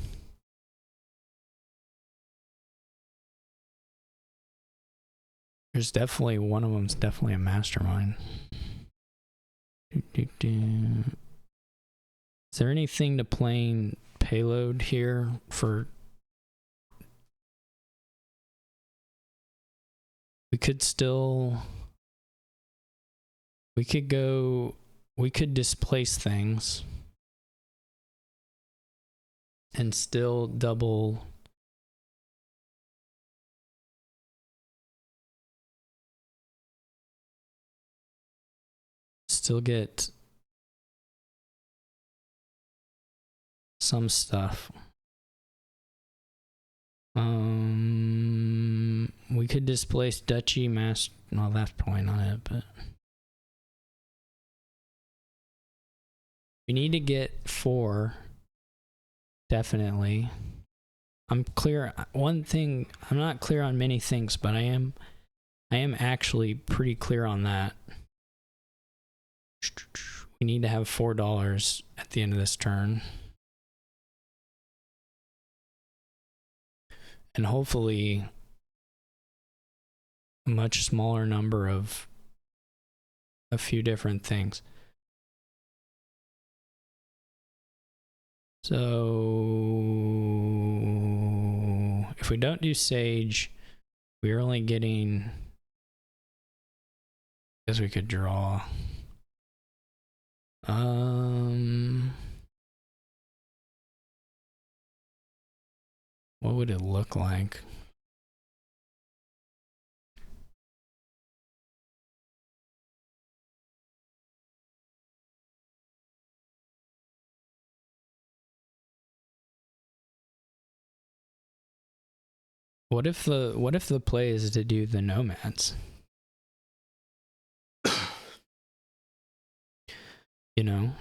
There's definitely one of them's definitely a mastermind. Is there anything to playing payload here for? We could displace things and still double. Still get some stuff. We could displace Duchy Master. No, that's probably not it, but we need to get 4. Definitely. I'm clear. One thing, I'm not clear on many things, but I am actually pretty clear on that. We need to have $4 at the end of this turn. And hopefully a much smaller number of a few different things. So if we don't do Sage, we're only getting, I guess we could draw. What would it look like? What if the play is to do the nomads? You know?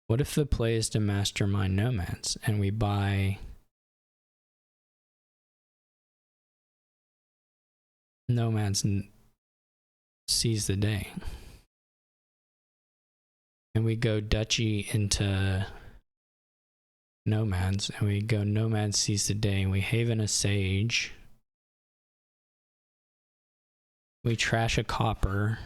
What if the play is to mastermind nomads and we buy Nomads seize the day. And we go duchy into nomads, and we go nomads seize the day, and we haven a sage. We trash a copper.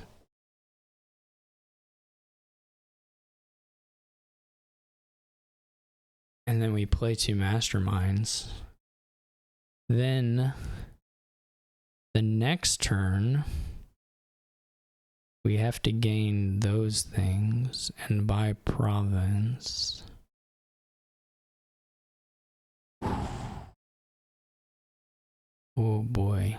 And then we play 2 masterminds. Then the next turn, we have to gain those things and buy province. Oh boy.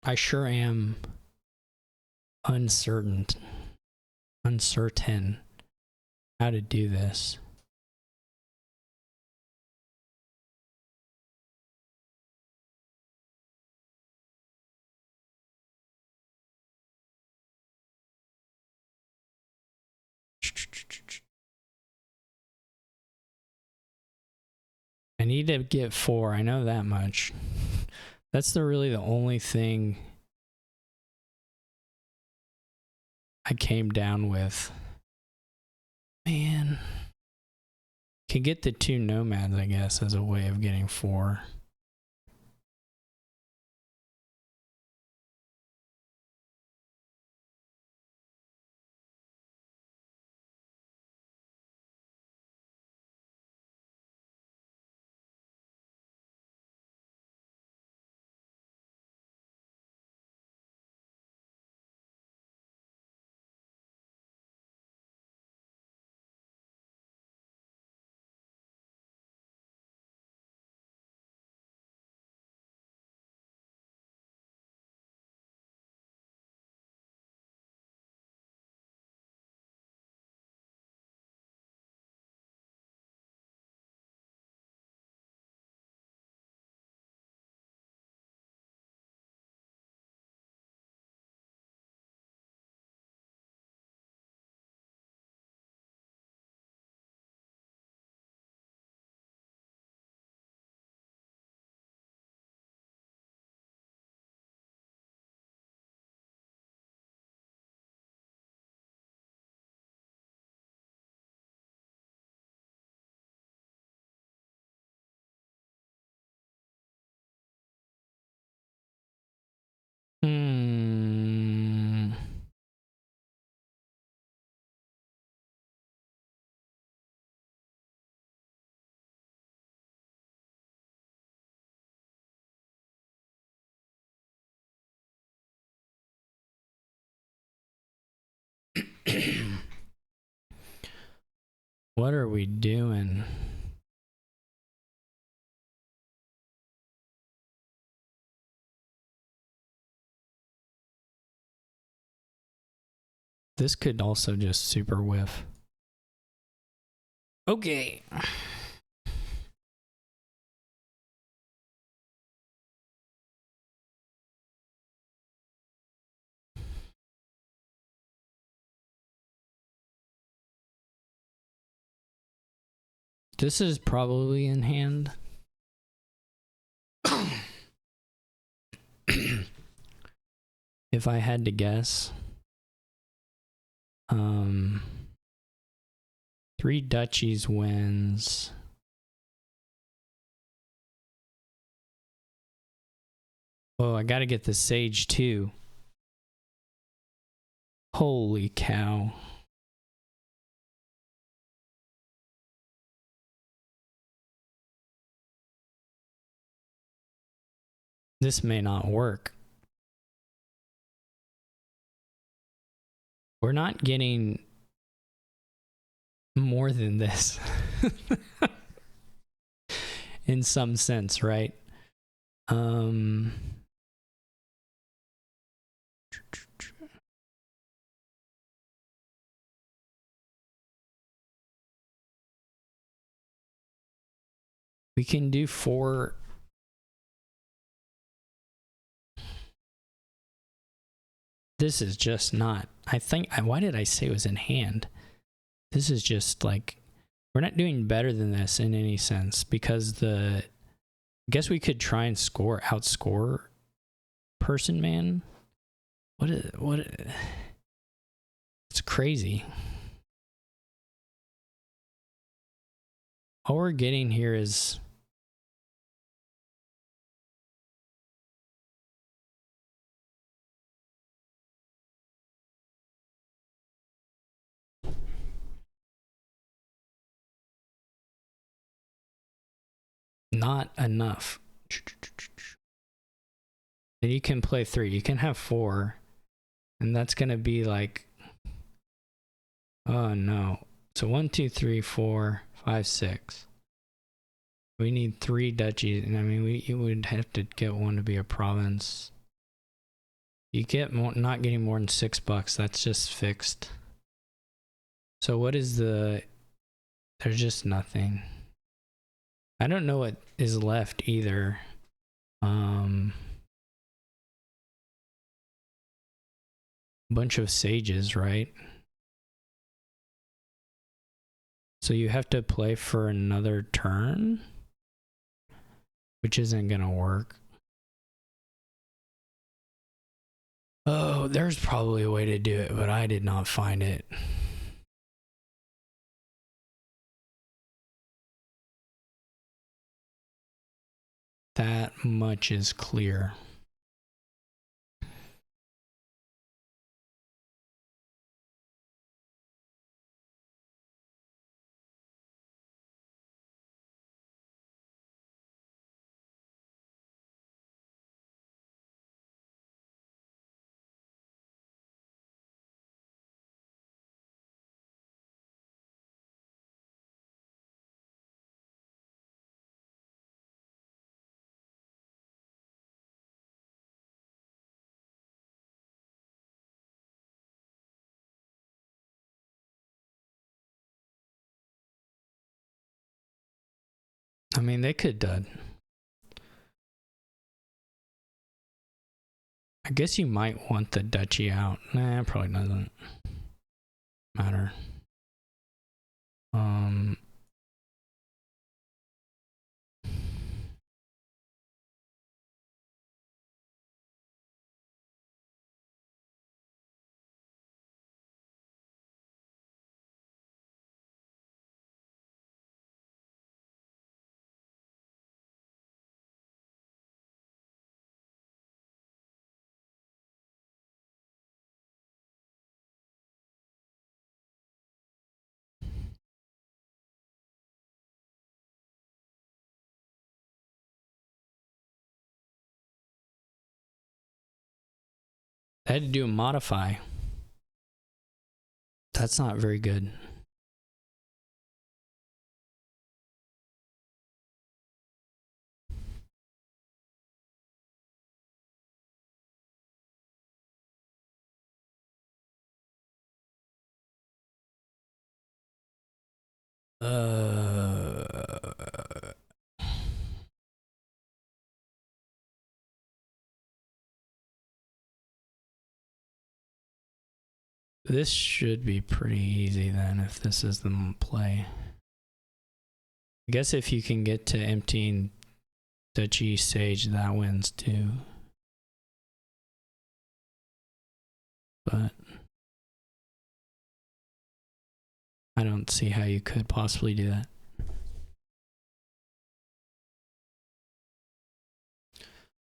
I sure am uncertain how to do this. I need to get 4. I know that much. That's really the only thing I came down with. Man. Can get the 2 nomads, I guess, as a way of getting 4. What are we doing? This could also just super whiff. Okay. This is probably in hand. If I had to guess. 3 duchies wins. Oh, I gotta get the sage too. Holy cow. This may not work. We're not getting more than this. In some sense, right? We can do 4. This is just not, I think, why did I say it was in hand? This is just like, we're not doing better than this in any sense, because I guess we could try and outscore Personman. It's crazy. All we're getting here is not enough. And you can play 3. You can have 4. And that's going to be like, oh no. So 1, 2, 3, 4, 5, 6. We need 3 duchies. And I mean, you would have to get one to be a province. You get not getting more than $6. That's just fixed. So what is there's just nothing. I don't know what is left either. Bunch of sages, right? So you have to play for another turn, which isn't gonna work. Oh, there's probably a way to do it, but I did not find it. That much is clear. I mean, they could dud. I guess you might want the duchy out. Nah, it probably doesn't matter. I had to do a modify. That's not very good. This should be pretty easy then if this is the play. I guess if you can get to emptying duchy sage, that wins too. But I don't see how you could possibly do that.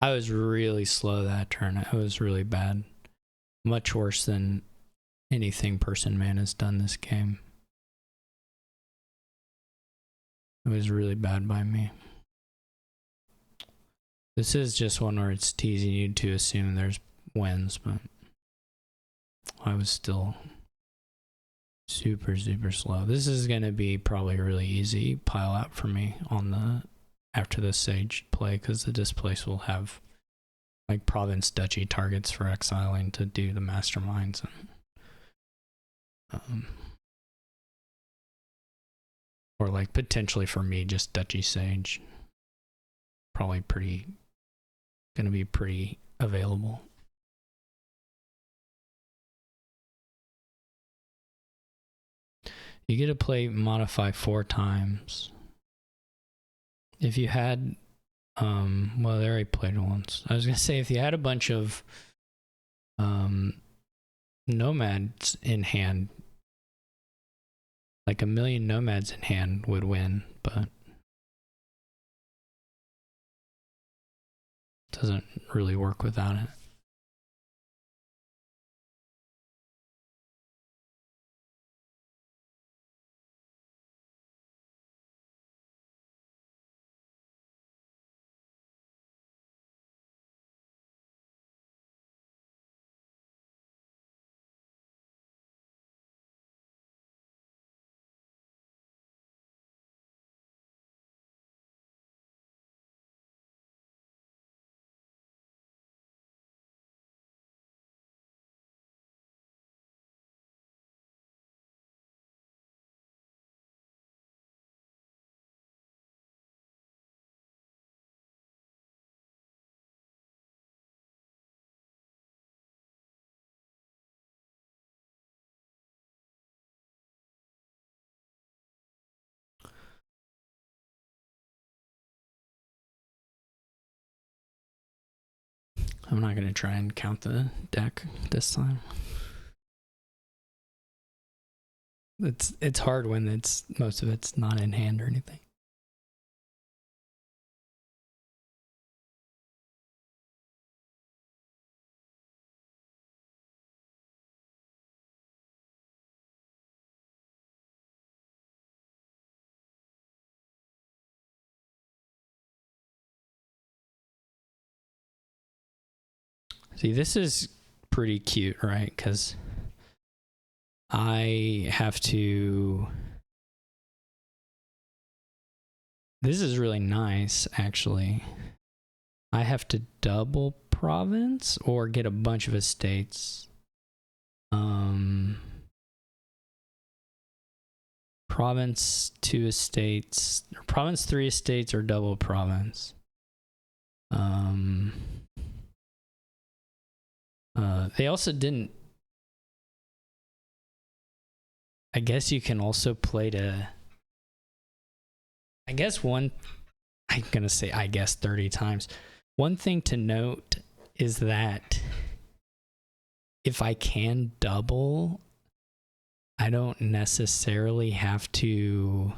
I was really slow that turn. It was really bad. Much worse than anything Personman has done this game. It was really bad by me. This is just one where it's teasing you to assume there's wins, but I was still super slow. This is going to be probably a really easy pile out for me on after the sage play, because the displace will have like province duchy targets for exiling to do the masterminds, and or like potentially for me just duchy sage. probably gonna be pretty available. You get to play modify 4 times. If you had, well, they already played it once. I was gonna say, if you had a bunch of nomads in hand, like 1 million nomads in hand would win, but it doesn't really work without it. I'm not gonna try and count the deck this time. It's hard when most of it's not in hand or anything. See, this is pretty cute, right? Because I have to... This is really nice, actually. I have to double province or get a bunch of estates. Province 2 estates, or province 3 estates, or double province. They also didn't... I guess you can also play to... I guess I'm gonna say 30 times. One thing to note is that if I can double, I don't necessarily have to...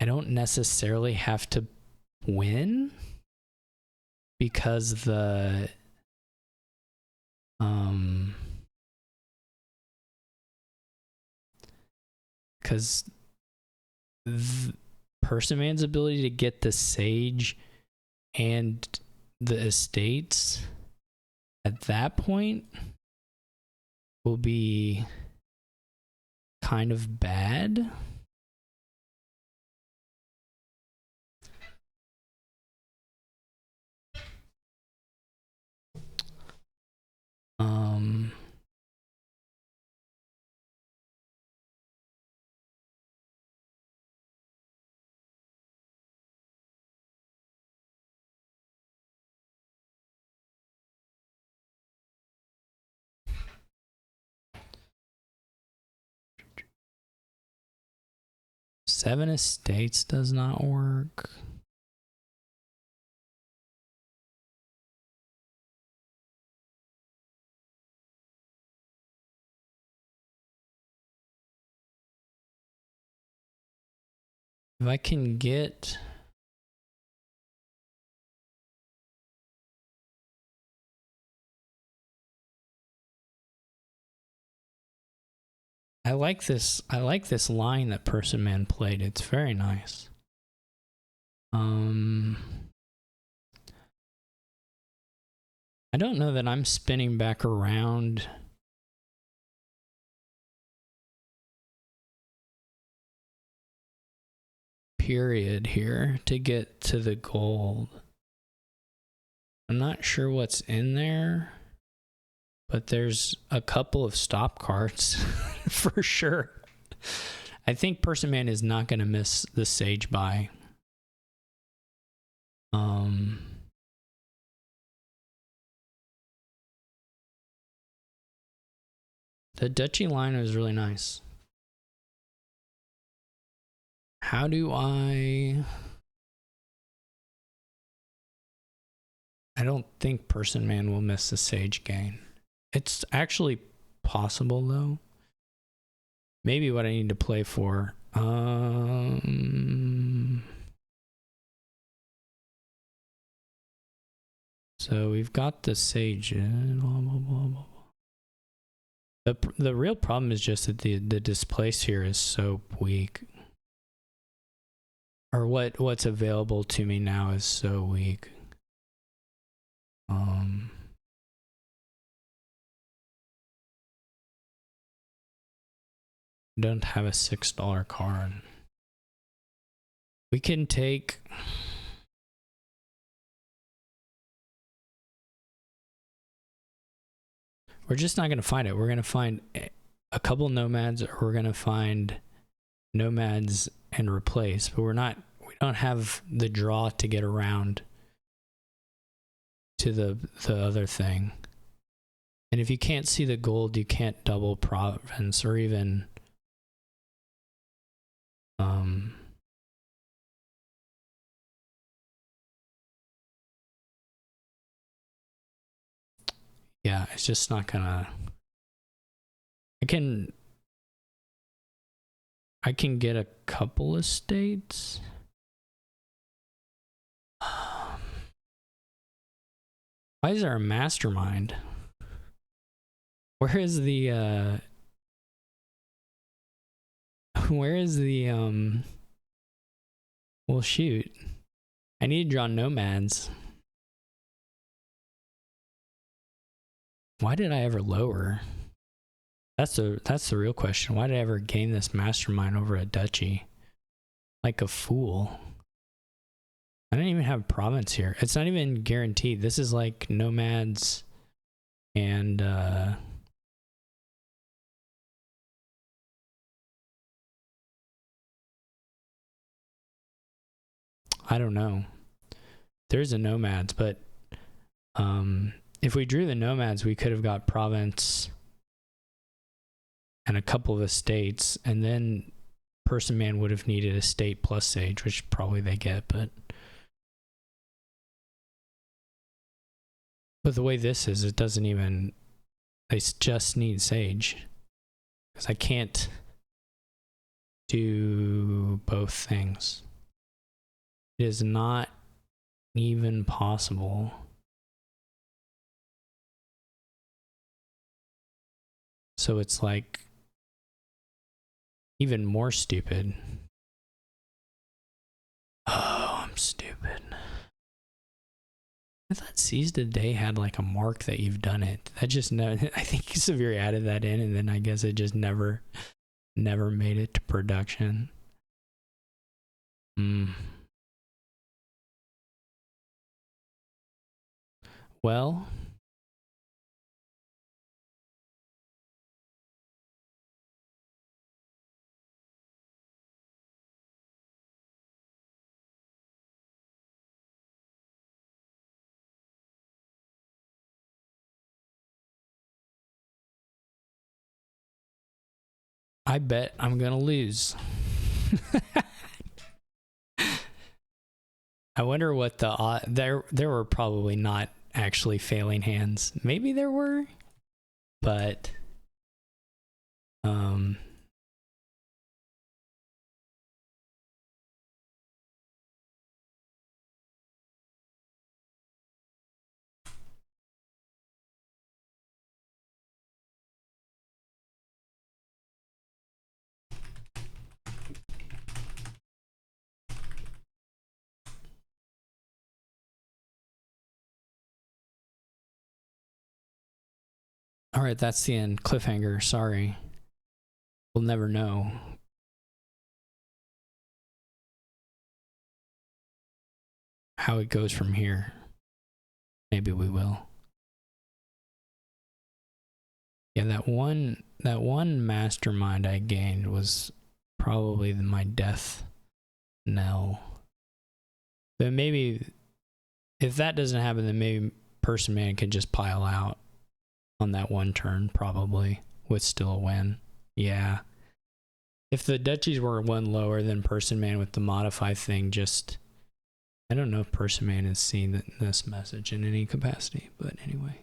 I don't necessarily have to win because because Personman's ability to get the Sage and the estates at that point will be kind of bad. Seven estates does not work. If I can get... I like this line that Personman played. It's very nice. I don't know that I'm spinning back around period here to get to the gold. I'm not sure what's in there. but there's a couple of stop cards for sure. I think Personman is not going to miss the Sage buy. The Dutchy line was really nice. How do I don't think Personman will miss the Sage gain. It's actually possible though. Maybe what I need to play for. So we've got the Sage. Blah, blah, blah, blah. The real problem is just that the displace here is so weak. Or what's available to me now is so weak. Don't have a $6 card. We can take. We're just not going to find it. We're going to find a couple nomads, or we're going to find nomads and replace, but we don't have the draw to get around to the other thing. And if you can't see the gold, you can't double province or even yeah, it's just not gonna. I can get a couple of states. Why is there a mastermind? Where is the well, shoot. I need to draw nomads. Why did I ever lower? That's the real question. Why did I ever gain this mastermind over a duchy? Like a fool. I don't even have province here. It's not even guaranteed. This is like nomads and I don't know. There's a nomads, but if we drew the nomads, we could have got province and a couple of estates, and then Personman would have needed a state plus Sage, which probably they get, but the way this is, it doesn't even, they just need Sage, because I can't do both things. It is not even possible. So it's like even more stupid. Oh, I'm stupid. I thought Seize the Day had like a mark that you've done it. That just I think Severe added that in, and then I guess it just never made it to production. Well, I bet I'm gonna lose. I wonder what the there were probably not actually failing hands. Maybe there were, but all right, that's the end. Cliffhanger, sorry. We'll never know. How it goes from here. Maybe we will. Yeah, that one mastermind I gained was probably my death knell. But maybe if that doesn't happen, then maybe Personman could just pile out on that one turn, probably, with still a win. Yeah. If the duchies were one lower than Personman with the modify thing, just... I don't know if Personman has seen this message in any capacity, but anyway.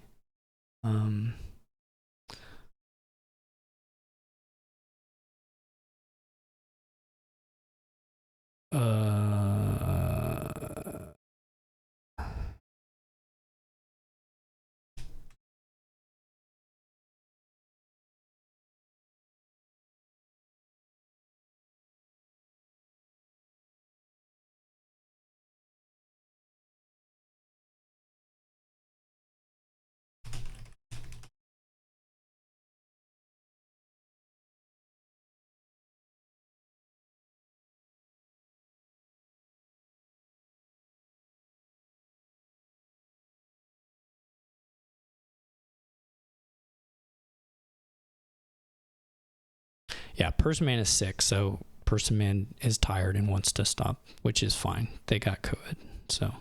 Yeah, Personman is sick, so Personman is tired and wants to stop, which is fine. They got COVID. So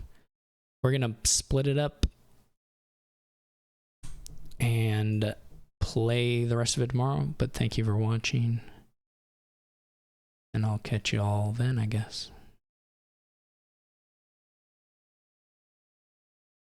we're going to split it up and play the rest of it tomorrow. But thank you for watching. And I'll catch you all then, I guess.